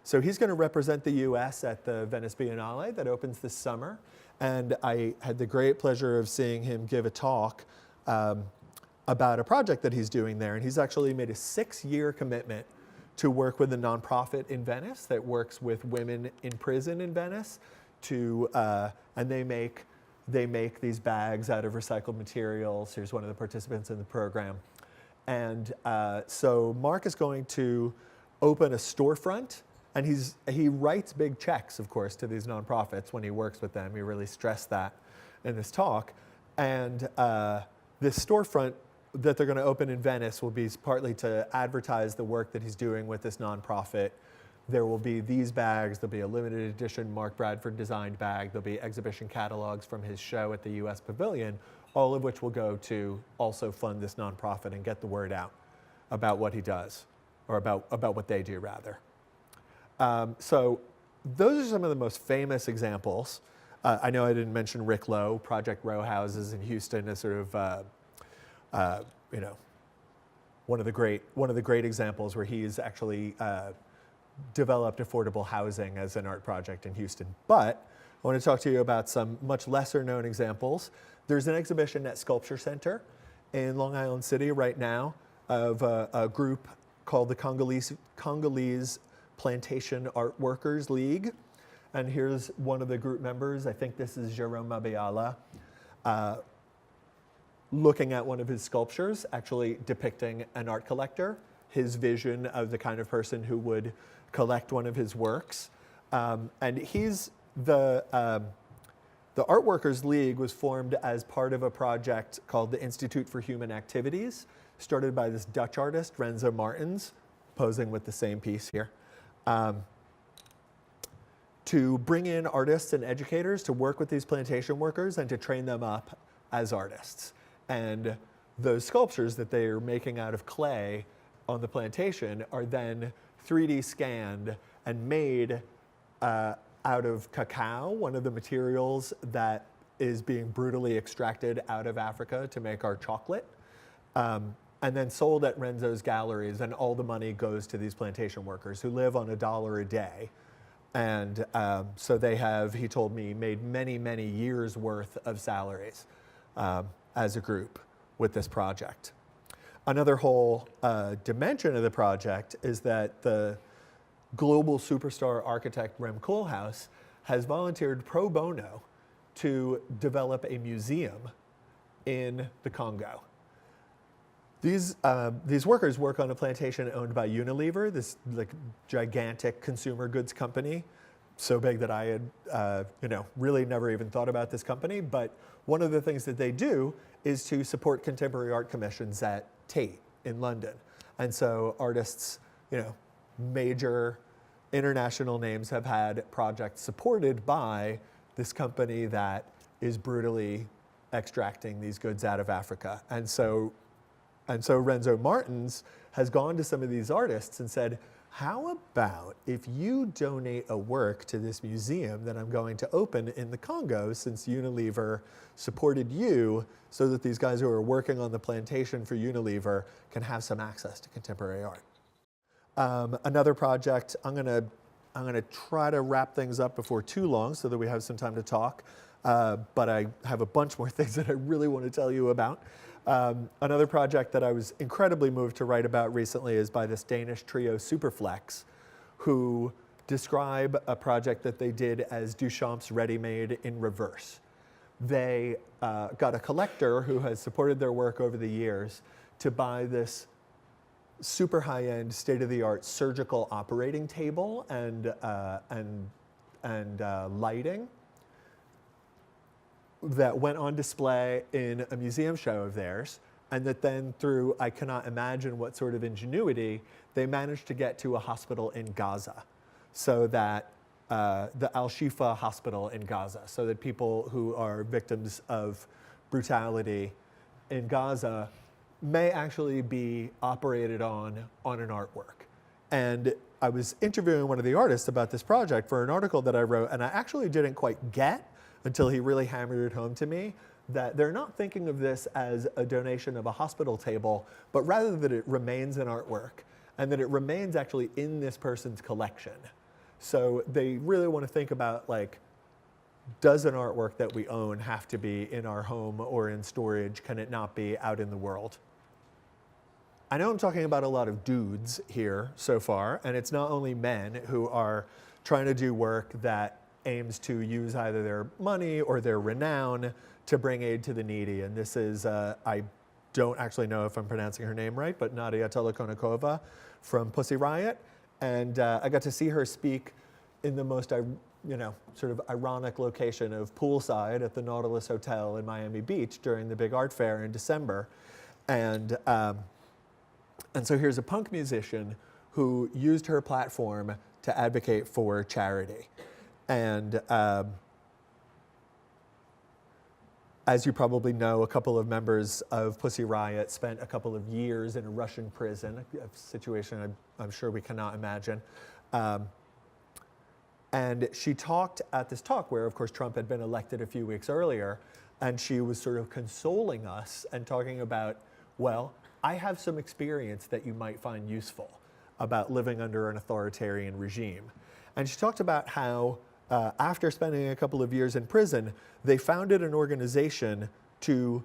So he's going to represent the US at the Venice Biennale that opens this summer. And I had the great pleasure of seeing him give a talk about a project that he's doing there. And he's actually made a 6-year commitment to work with a nonprofit in Venice that works with women in prison in Venice and they make these bags out of recycled materials. Here's one of the participants in the program. And so Mark is going to open a storefront, and he writes big checks, of course, to these nonprofits when he works with them. He really stressed that in this talk. And this storefront that they're going to open in Venice will be partly to advertise the work that he's doing with this nonprofit. There will be these bags. There'll be a limited edition Mark Bradford designed bag. There'll be exhibition catalogs from his show at the US Pavilion, all of which will go to also fund this nonprofit and get the word out about what he does, or about what they do, rather. So those are some of the most famous examples. I know I didn't mention Rick Lowe. Project Row Houses in Houston is sort of, you know, one of the great examples where he's actually developed affordable housing as an art project in Houston. But I want to talk to you about some much lesser known examples. There's an exhibition at Sculpture Center in Long Island City right now of a group called the Congolese Plantation Art Workers League. And here's one of the group members. I think this is Jerome Mabiala, looking at one of his sculptures, actually depicting an art collector, his vision of the kind of person who would collect one of his works. And he's the Art Workers League was formed as part of a project called the Institute for Human Activities, started by this Dutch artist, Renzo Martens, posing with the same piece here, to bring in artists and educators to work with these plantation workers and to train them up as artists. And those sculptures that they are making out of clay on the plantation are then 3D scanned and made out of cacao, one of the materials that is being brutally extracted out of Africa to make our chocolate, and then sold at Renzo's galleries, and all the money goes to these plantation workers who live on $1 a day. And so they have, he told me, made many, many years worth of salaries as a group with this project. Another whole dimension of the project is that the global superstar architect Rem Koolhaas has volunteered pro bono to develop a museum in the Congo. These workers work on a plantation owned by Unilever, this like gigantic consumer goods company, so big that I had, really never even thought about this company. But one of the things that they do is to support contemporary art commissions at Tate in London. And so artists, major international names have had projects supported by this company that is brutally extracting these goods out of Africa. And so Renzo Martins has gone to some of these artists and said, how about if you donate a work to this museum that I'm going to open in the Congo, since Unilever supported you, so that these guys who are working on the plantation for Unilever can have some access to contemporary art. Another project, I'm gonna try to wrap things up before too long so that we have some time to talk, but I have a bunch more things that I really want to tell you about. Another project that I was incredibly moved to write about recently is by this Danish trio Superflex, who describe a project that they did as Duchamp's Ready-Made in reverse. They got a collector who has supported their work over the years to buy this super high-end, state-of-the-art surgical operating table and lighting that went on display in a museum show of theirs, and that then through, I cannot imagine what sort of ingenuity, they managed to get to a hospital in Gaza, so that the Al-Shifa hospital in Gaza, so that people who are victims of brutality in Gaza may actually be operated on an artwork. And I was interviewing one of the artists about this project for an article that I wrote, and I actually didn't quite get until he really hammered it home to me that they're not thinking of this as a donation of a hospital table, but rather that it remains an artwork and that it remains actually in this person's collection. So they really want to think about, like, does an artwork that we own have to be in our home or in storage? Can it not be out in the world? I know I'm talking about a lot of dudes here so far, and it's not only men who are trying to do work that aims to use either their money or their renown to bring aid to the needy. And this is, I don't actually know if I'm pronouncing her name right, but Nadia Telekonikova from Pussy Riot. And I got to see her speak in the most, sort of ironic location of poolside at the Nautilus Hotel in Miami Beach during the big art fair in December. And so here's a punk musician who used her platform to advocate for charity. And as you probably know, a couple of members of Pussy Riot spent a couple of years in a Russian prison, a situation I'm sure we cannot imagine. And she talked at this talk where, of course, Trump had been elected a few weeks earlier, and she was sort of consoling us and talking about, well, I have some experience that you might find useful about living under an authoritarian regime. And she talked about how after spending a couple of years in prison, they founded an organization to,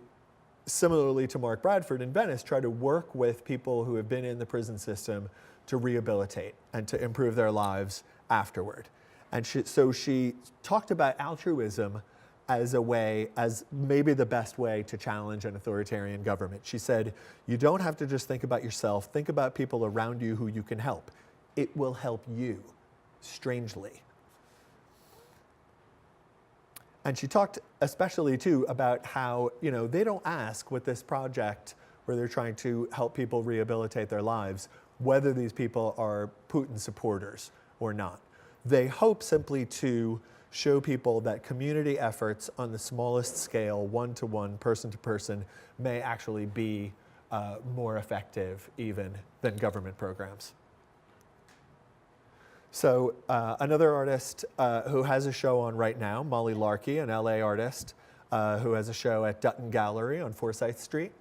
similarly to Mark Bradford in Venice, try to work with people who have been in the prison system to rehabilitate and to improve their lives afterward. And so she talked about altruism as a way, as maybe the best way to challenge an authoritarian government. She said, you don't have to just think about yourself, think about people around you who you can help. It will help you, strangely. And she talked especially too about how, they don't ask with this project where they're trying to help people rehabilitate their lives, whether these people are Putin supporters or not. They hope simply to show people that community efforts on the smallest scale, one-to-one, person-to-person, may actually be more effective even than government programs. So another artist who has a show on right now, Molly Larkey, an LA artist who has a show at Dutton Gallery on Forsyth Street.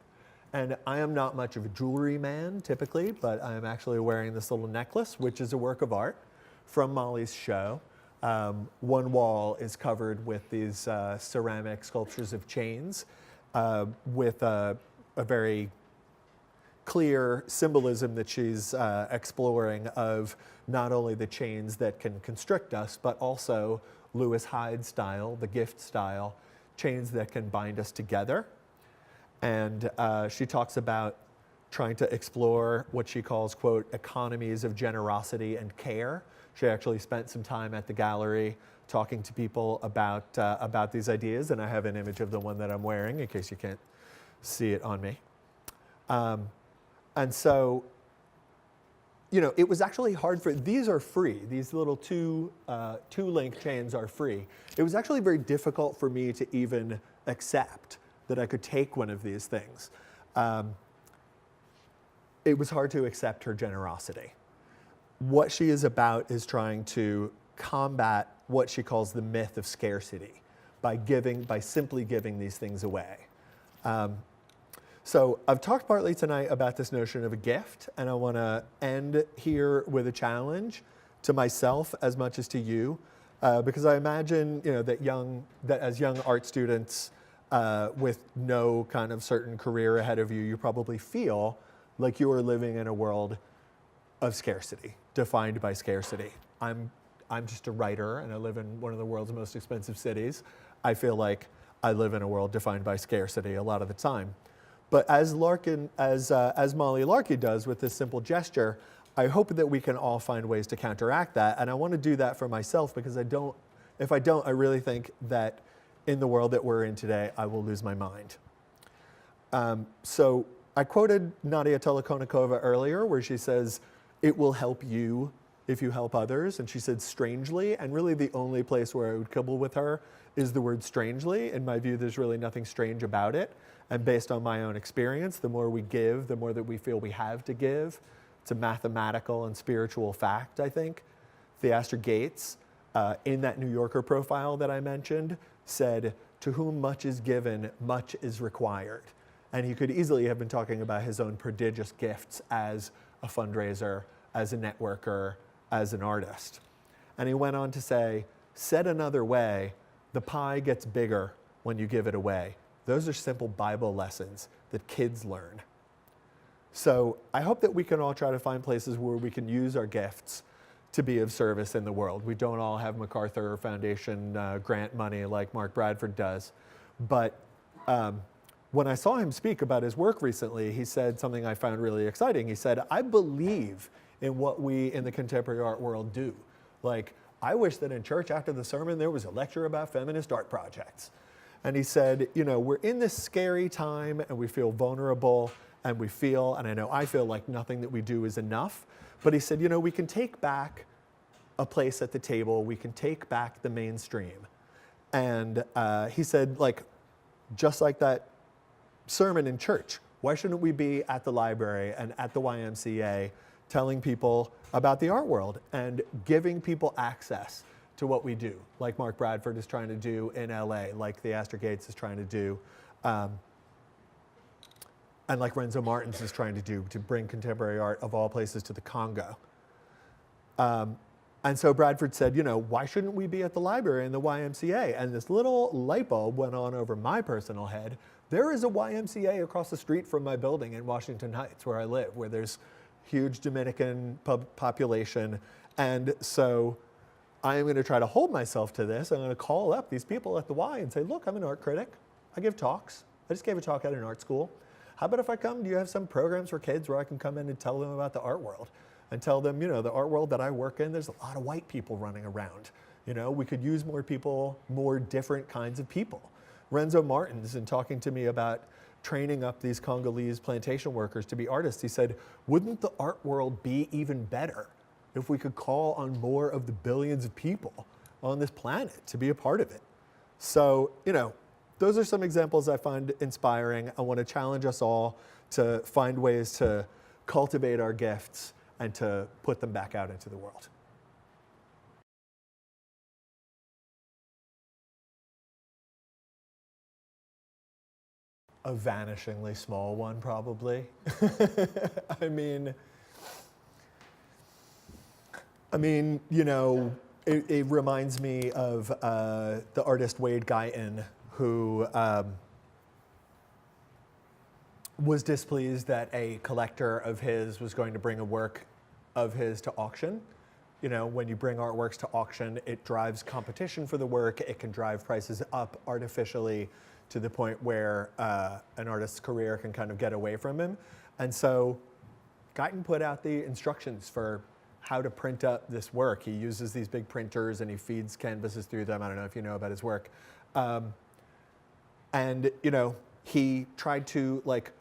And I am not much of a jewelry man typically, but I am actually wearing this little necklace, which is a work of art from Molly's show. One wall is covered with these ceramic sculptures of chains with a very clear symbolism that she's exploring of not only the chains that can constrict us, but also Lewis Hyde style, the gift style, chains that can bind us together. And she talks about trying to explore what she calls, quote, economies of generosity and care She actually spent some time at the gallery talking to people about these ideas, and I have an image of the one that I'm wearing in case you can't see it on me. And so, you know, it was actually hard for, these are free. These little two link chains are free. It was actually very difficult for me to even accept that I could take one of these things. It was hard to accept her generosity. What she is about is trying to combat what she calls the myth of scarcity by simply giving these things away. So I've talked partly tonight about this notion of a gift, and I want to end here with a challenge to myself as much as to you, because I imagine, you know, that as young art students with no kind of certain career ahead of you, you probably feel like you are living in a world of scarcity, defined by scarcity. I'm just a writer, and I live in one of the world's most expensive cities. I feel like I live in a world defined by scarcity a lot of the time. But as Molly Larkey does with this simple gesture, I hope that we can all find ways to counteract that. And I want to do that for myself, because if I don't, I really think that in the world that we're in today, I will lose my mind. So I quoted Nadia Tolokonikova earlier, where she says, "It will help you if you help others." And she said strangely, and really the only place where I would quibble with her is the word strangely. In my view, there's really nothing strange about it. And based on my own experience, the more we give, the more that we feel we have to give. It's a mathematical and spiritual fact, I think. Theaster Gates, in that New Yorker profile that I mentioned, said, "To whom much is given, much is required." And he could easily have been talking about his own prodigious gifts as a fundraiser, as a networker, as an artist. And he went on to say, "Said another way, the pie gets bigger when you give it away." Those are simple Bible lessons that kids learn. So I hope that we can all try to find places where we can use our gifts to be of service in the world. We don't all have MacArthur Foundation grant money like Mark Bradford does. But when I saw him speak about his work recently, he said something I found really exciting. He said, "I believe in what we in the contemporary art world do. Like, I wish that in church after the sermon there was a lecture about feminist art projects." And he said, you know, we're in this scary time and we feel vulnerable and and I know I feel like nothing that we do is enough. But he said, you know, we can take back a place at the table. We can take back the mainstream. And he said, like, just like that sermon in church, why shouldn't we be at the library and at the YMCA telling people about the art world and giving people access to what we do, like Mark Bradford is trying to do in LA, like Theaster Gates is trying to do, and like Renzo Martins is trying to do, to bring contemporary art of all places to the Congo. And so Bradford said, you know, why shouldn't we be at the library in the YMCA? And this little light bulb went on over my personal head. There is a YMCA across the street from my building in Washington Heights, where I live, where there's huge Dominican population. And so I am going to try to hold myself to this. I'm going to call up these people at the Y and say, look, I'm an art critic. I give talks. I just gave a talk at an art school. How about if I come, do you have some programs for kids where I can come in and tell them about the art world? And tell them, you know, the art world that I work in, there's a lot of white people running around. You know, we could use more people, more different kinds of people. Renzo Martins, in talking to me about training up these Congolese plantation workers to be artists, he said, wouldn't the art world be even better if we could call on more of the billions of people on this planet to be a part of it? So, you know, those are some examples I find inspiring. I want to challenge us all to find ways to cultivate our gifts and to put them back out into the world. A vanishingly small one, probably. I mean, you know, it reminds me of the artist Wade Guyton, who was displeased that a collector of his was going to bring a work of his to auction. You know, when you bring artworks to auction, it drives competition for the work. It can drive prices up artificially to the point where an artist's career can kind of get away from him. And so Guyton put out the instructions for how to print up this work. He uses these big printers and he feeds canvases through them. I don't know if you know about his work. And he tried to like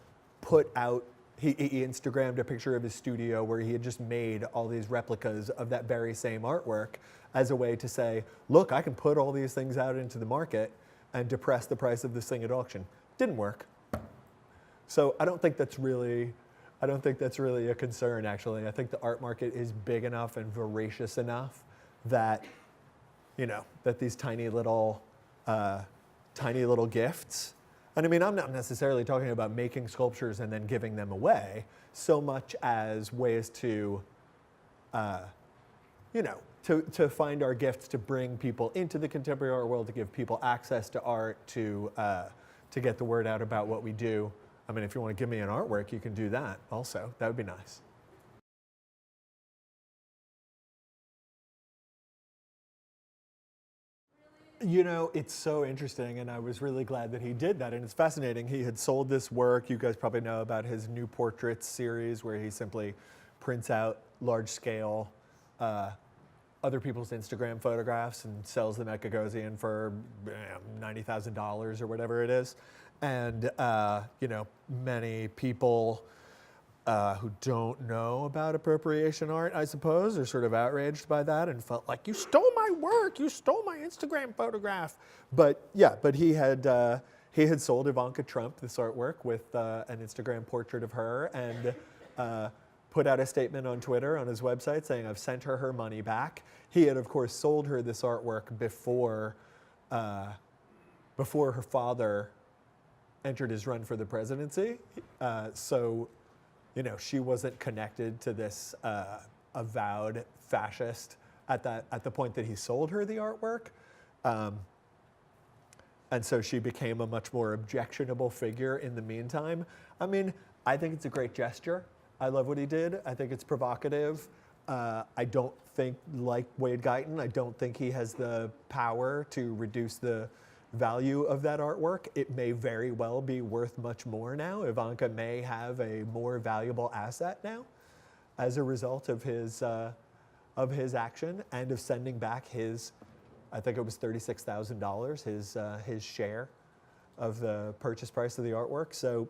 put out, he Instagrammed a picture of his studio where he had just made all these replicas of that very same artwork as a way to say, look, I can put all these things out into the market and depress the price of this thing at auction. Didn't work. So I don't think that's really a concern, actually. I think the art market is big enough and voracious enough that, that these tiny little gifts. And I mean, I'm not necessarily talking about making sculptures and then giving them away, so much as ways to, to find our gifts, to bring people into the contemporary art world, to give people access to art, to get the word out about what we do. I mean, if you want to give me an artwork, you can do that also. That would be nice. It's so interesting, and I was really glad that he did that, and it's fascinating. He had sold this work. You guys probably know about his New Portraits series, where he simply prints out large-scale other people's Instagram photographs and sells them at Gagosian for $90,000 or whatever it is. And, many people who don't know about appropriation art, I suppose, are sort of outraged by that and felt like, you stole my work, you stole my Instagram photograph. But he had sold Ivanka Trump this artwork with an Instagram portrait of her, and put out a statement on Twitter on his website saying, I've sent her money back. He had, of course, sold her this artwork before her father entered his run for the presidency. So she wasn't connected to this avowed fascist at the point that he sold her the artwork. And so she became a much more objectionable figure in the meantime. I mean, I think it's a great gesture. I love what he did. I think it's provocative. I don't think, like Wade Guyton, I don't think he has the power to reduce the value of that artwork. It may very well be worth much more now. Ivanka may have a more valuable asset now as a result of his action and of sending back his, I think it was $36,000, his share of the purchase price of the artwork. So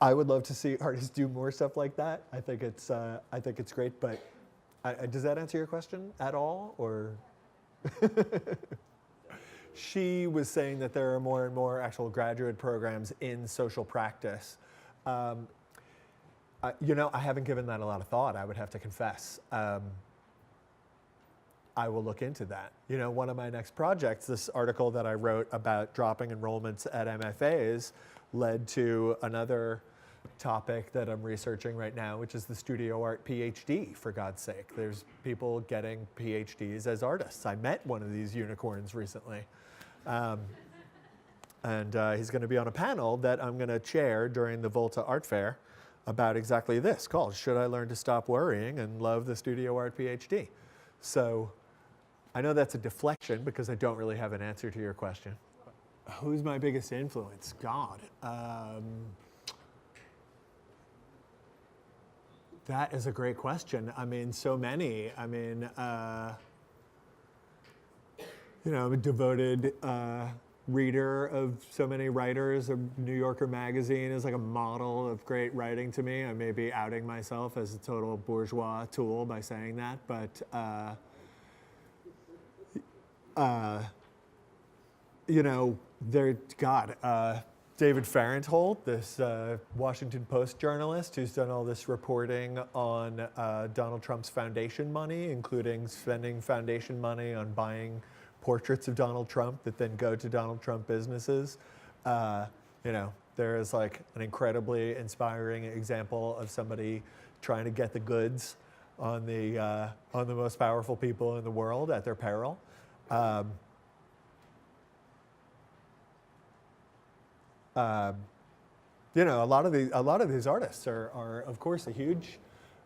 I would love to see artists do more stuff like that. I think it's great. But does that answer your question at all, or? She was saying that there are more and more actual graduate programs in social practice. I haven't given that a lot of thought, I would have to confess. I will look into that. One of my next projects, this article that I wrote about dropping enrollments at MFAs, led to another topic that I'm researching right now, which is the studio art PhD, for God's sake. There's people getting PhDs as artists. I met one of these unicorns recently. And he's going to be on a panel that I'm going to chair during the Volta Art Fair about exactly this, called Should I Learn to Stop Worrying and Love the Studio Art PhD? So I know that's a deflection because I don't really have an answer to your question. Who's my biggest influence? God. That is a great question. I mean, so many. I mean, I'm a devoted reader of so many writers. New Yorker magazine is like a model of great writing to me. I may be outing myself as a total bourgeois tool by saying that, but David Farenthold, this Washington Post journalist who's done all this reporting on Donald Trump's foundation money, including spending foundation money on buying portraits of Donald Trump that then go to Donald Trump businesses. There is like an incredibly inspiring example of somebody trying to get the goods on the most powerful people in the world at their peril. A lot of these artists are of course a huge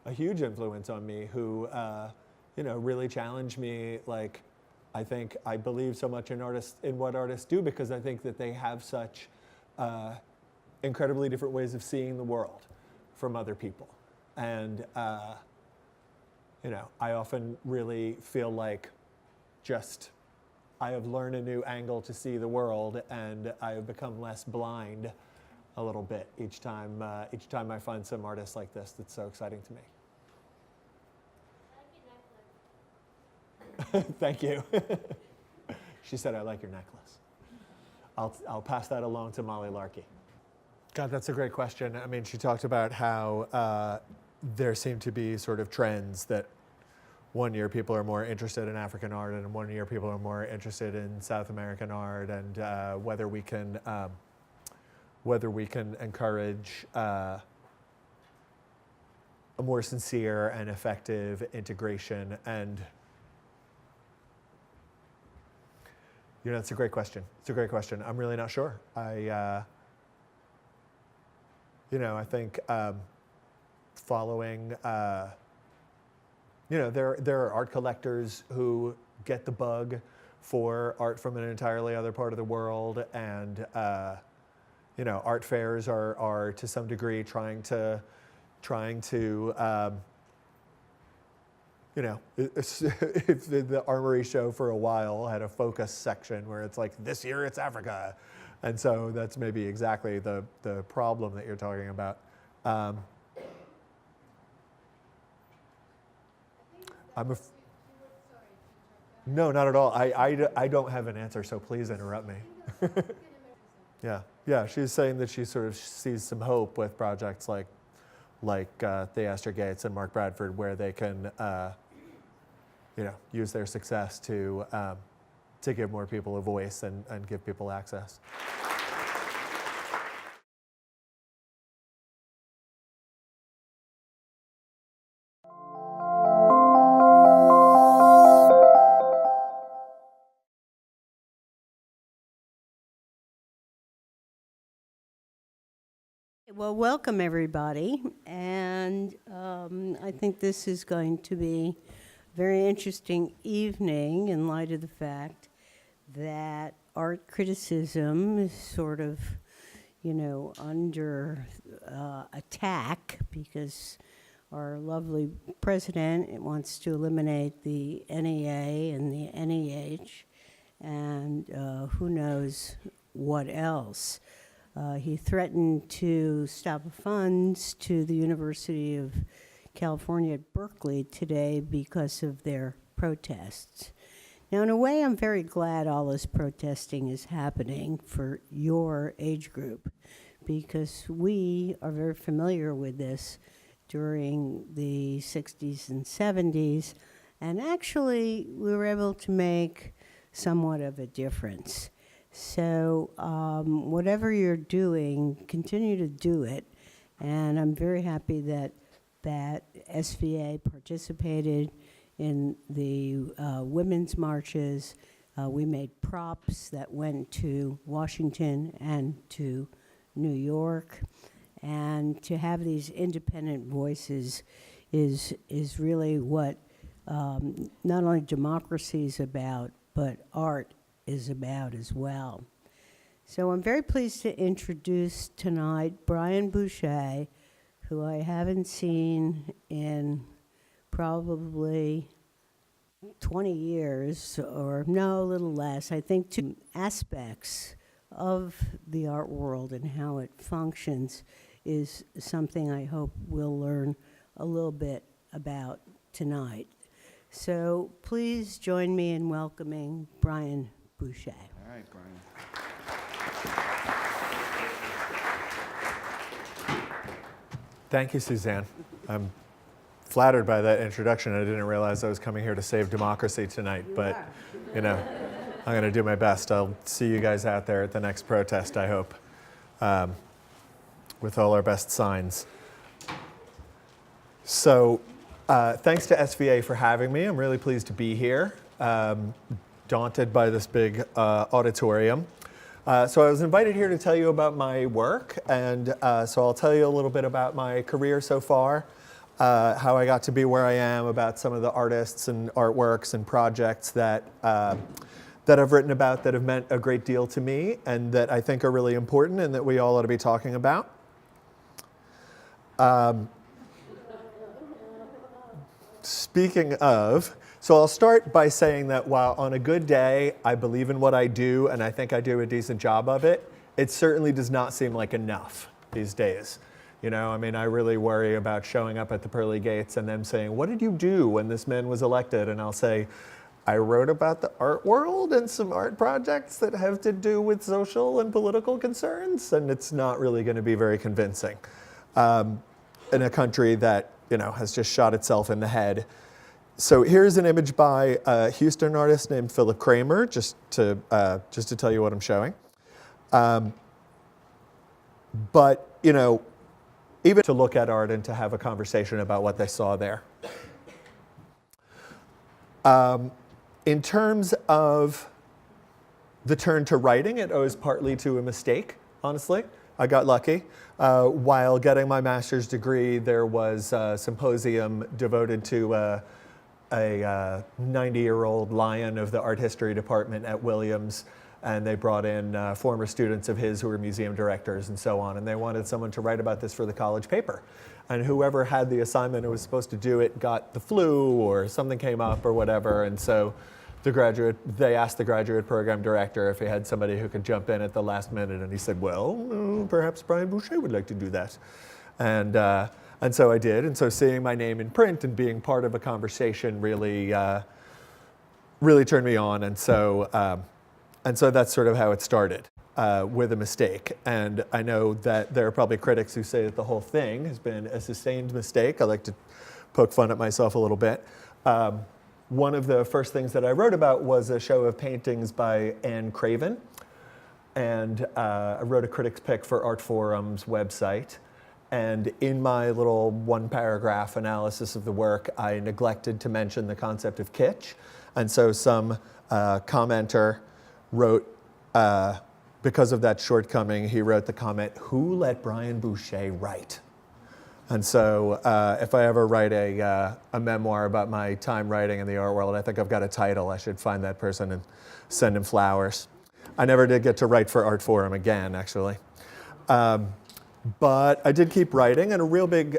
influence on me, who really challenge me. Like, I believe so much in what artists do, because I think that they have such incredibly different ways of seeing the world from other people, And I often really feel like just I have learned a new angle to see the world, and I have become less blind a little bit each time I find some artist like this that's so exciting to me. Thank you. She said, I like your necklace. I'll pass that along to Molly Larkey. God, that's a great question. I mean, she talked about how there seem to be sort of trends that one year people are more interested in African art, and one year people are more interested in South American art, and whether we can encourage a more sincere and effective integration. And it's a great question. It's a great question. I'm really not sure. I think following, there are art collectors who get the bug for art from an entirely other part of the world, and art fairs are to some degree trying to if the Armory Show for a while had a focus section where it's like, this year it's Africa. And so that's maybe exactly the problem that you're talking about. No, not at all. I don't have an answer, so please interrupt me. Yeah, she's saying that she sort of sees some hope with projects like Theaster Gates and Mark Bradford, where they can use their success to give more people a voice and give people access. Well, welcome everybody, and I think this is going to be a very interesting evening in light of the fact that art criticism is sort of, under attack because our lovely president wants to eliminate the NEA and the NEH, and who knows what else. He threatened to stop funds to the University of California at Berkeley today because of their protests. Now, in a way, I'm very glad all this protesting is happening for your age group, because we are very familiar with this during the 60s and 70s, and actually we were able to make somewhat of a difference. So whatever you're doing, continue to do it. And I'm very happy that SVA participated in the women's marches. We made props that went to Washington and to New York. And to have these independent voices is really what not only democracy is about, but art is about as well. So I'm very pleased to introduce tonight Brian Boucher, who I haven't seen in probably 20 years, or no, a little less. I think two aspects of the art world and how it functions is something I hope we'll learn a little bit about tonight. So please join me in welcoming Brian Boucher. All right, Brian. Thank you, Suzanne. I'm flattered by that introduction. I didn't realize I was coming here to save democracy tonight, but I'm going to do my best. I'll see you guys out there at the next protest, I hope, with all our best signs. So thanks to SVA for having me. I'm really pleased to be here. Daunted by this big auditorium. So I was invited here to tell you about my work, and so I'll tell you a little bit about my career so far, how I got to be where I am, about some of the artists and artworks and projects that I've written about that have meant a great deal to me and that I think are really important and that we all ought to be talking about. speaking of, so I'll start by saying that while on a good day, I believe in what I do and I think I do a decent job of it, it certainly does not seem like enough these days. You know, I mean, I really worry about showing up at the pearly gates and them saying, what did you do when this man was elected? And I'll say, I wrote about the art world and some art projects that have to do with social and political concerns, and it's not really going to be very convincing in a country that, you know, has just shot itself in the head. So here's an image by a Houston artist named Philip Kramer, just to tell you what I'm showing. But, you know, even to look at art and to have a conversation about what they saw there. In terms of the turn to writing, it owes partly to a mistake, honestly. I got lucky. While getting my master's degree, there was a symposium devoted to a 90-year-old lion of the art history department at Williams, and they brought in former students of his who were museum directors and so on, and they wanted someone to write about this for the college paper. And whoever had the assignment who was supposed to do it got the flu or something came up or whatever, and so they asked the graduate program director if he had somebody who could jump in at the last minute, and he said, well, perhaps Brian Boucher would like to do that. And so I did, and so seeing my name in print and being part of a conversation really turned me on, and so that's sort of how it started, with a mistake. And I know that there are probably critics who say that the whole thing has been a sustained mistake. I like to poke fun at myself a little bit. One of the first things that I wrote about was a show of paintings by Anne Craven. And I wrote a critic's pick for Art Forum's website. And in my little one-paragraph analysis of the work, I neglected to mention the concept of kitsch. And so some commenter wrote, because of that shortcoming, he wrote the comment, "Who let Brian Boucher write?" And so if I ever write a memoir about my time writing in the art world, I think I've got a title. I should find that person and send him flowers. I never did get to write for Art Forum again, actually. But I did keep writing, and a real big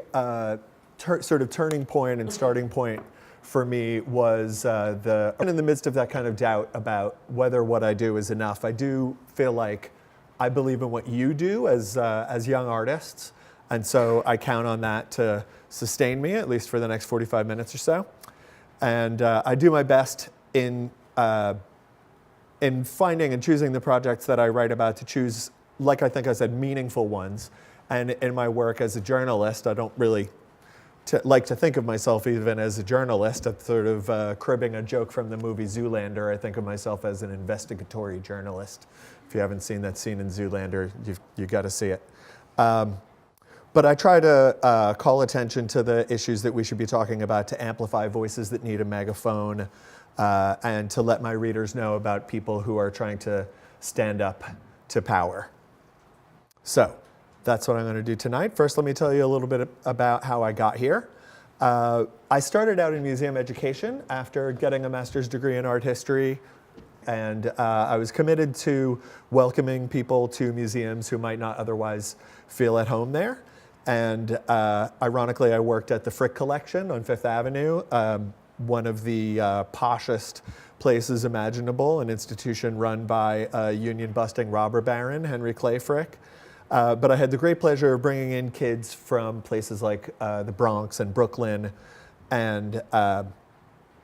sort of turning point and starting point for me was and in the midst of that kind of doubt about whether what I do is enough. I do feel like I believe in what you do as young artists, and so I count on that to sustain me, at least for the next 45 minutes or so. And I do my best in finding and choosing the projects that I write about to choose, like I think I said, meaningful ones. And in my work as a journalist, I don't really like to think of myself even as a journalist. I'm sort of cribbing a joke from the movie Zoolander. I think of myself as an investigatory journalist. If you haven't seen that scene in Zoolander, you've got to see it. But I try to call attention to the issues that we should be talking about, to amplify voices that need a megaphone, and to let my readers know about people who are trying to stand up to power. So that's what I'm going to do tonight. First, let me tell you a little bit about how I got here. I started out in museum education after getting a master's degree in art history, and I was committed to welcoming people to museums who might not otherwise feel at home there. And ironically, I worked at the Frick Collection on Fifth Avenue, one of the poshest places imaginable, an institution run by a union-busting robber baron, Henry Clay Frick. But I had the great pleasure of bringing in kids from places like the Bronx and Brooklyn, and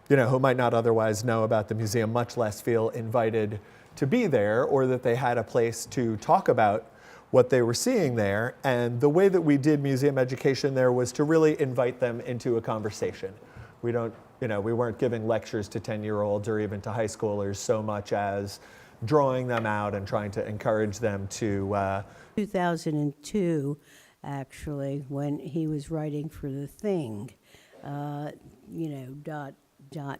who might not otherwise know about the museum, much less feel invited to be there, or that they had a place to talk about what they were seeing there. And the way that we did museum education there was to really invite them into a conversation. We weren't giving lectures to 10-year-olds or even to high schoolers so much as drawing them out and trying to encourage them to 2002, actually, when he was writing for The Thing,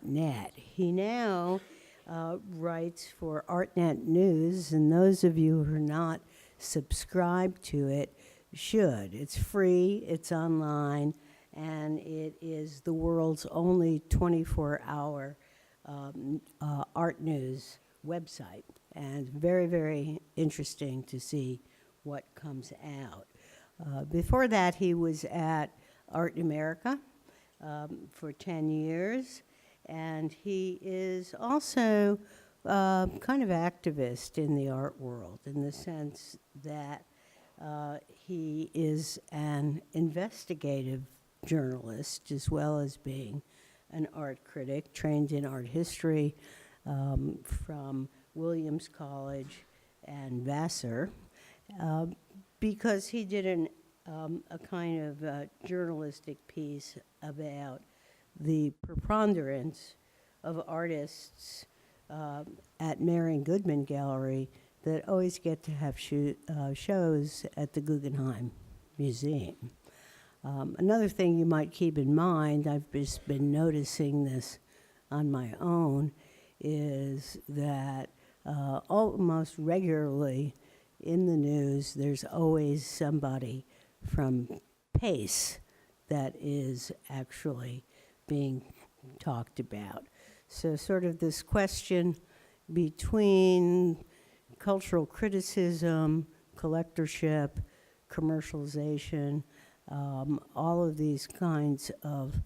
.net. He now writes for ArtNet News, and those of you who are not subscribed to it should. It's free, it's online, and it is the world's only 24-hour art news website, and very, very interesting to see what comes out. Before that, he was at Art in America, for 10 years. And he is also kind of activist in the art world in the sense that he is an investigative journalist as well as being an art critic, trained in art history from Williams College and Vassar, because he did a kind of journalistic piece about the preponderance of artists at Marion Goodman Gallery that always get to have shows at the Guggenheim Museum. Another thing you might keep in mind, I've just been noticing this on my own, is that almost regularly in the news, there's always somebody from Pace that is actually being talked about. So sort of this question between cultural criticism, collectorship, commercialization, all of these kinds of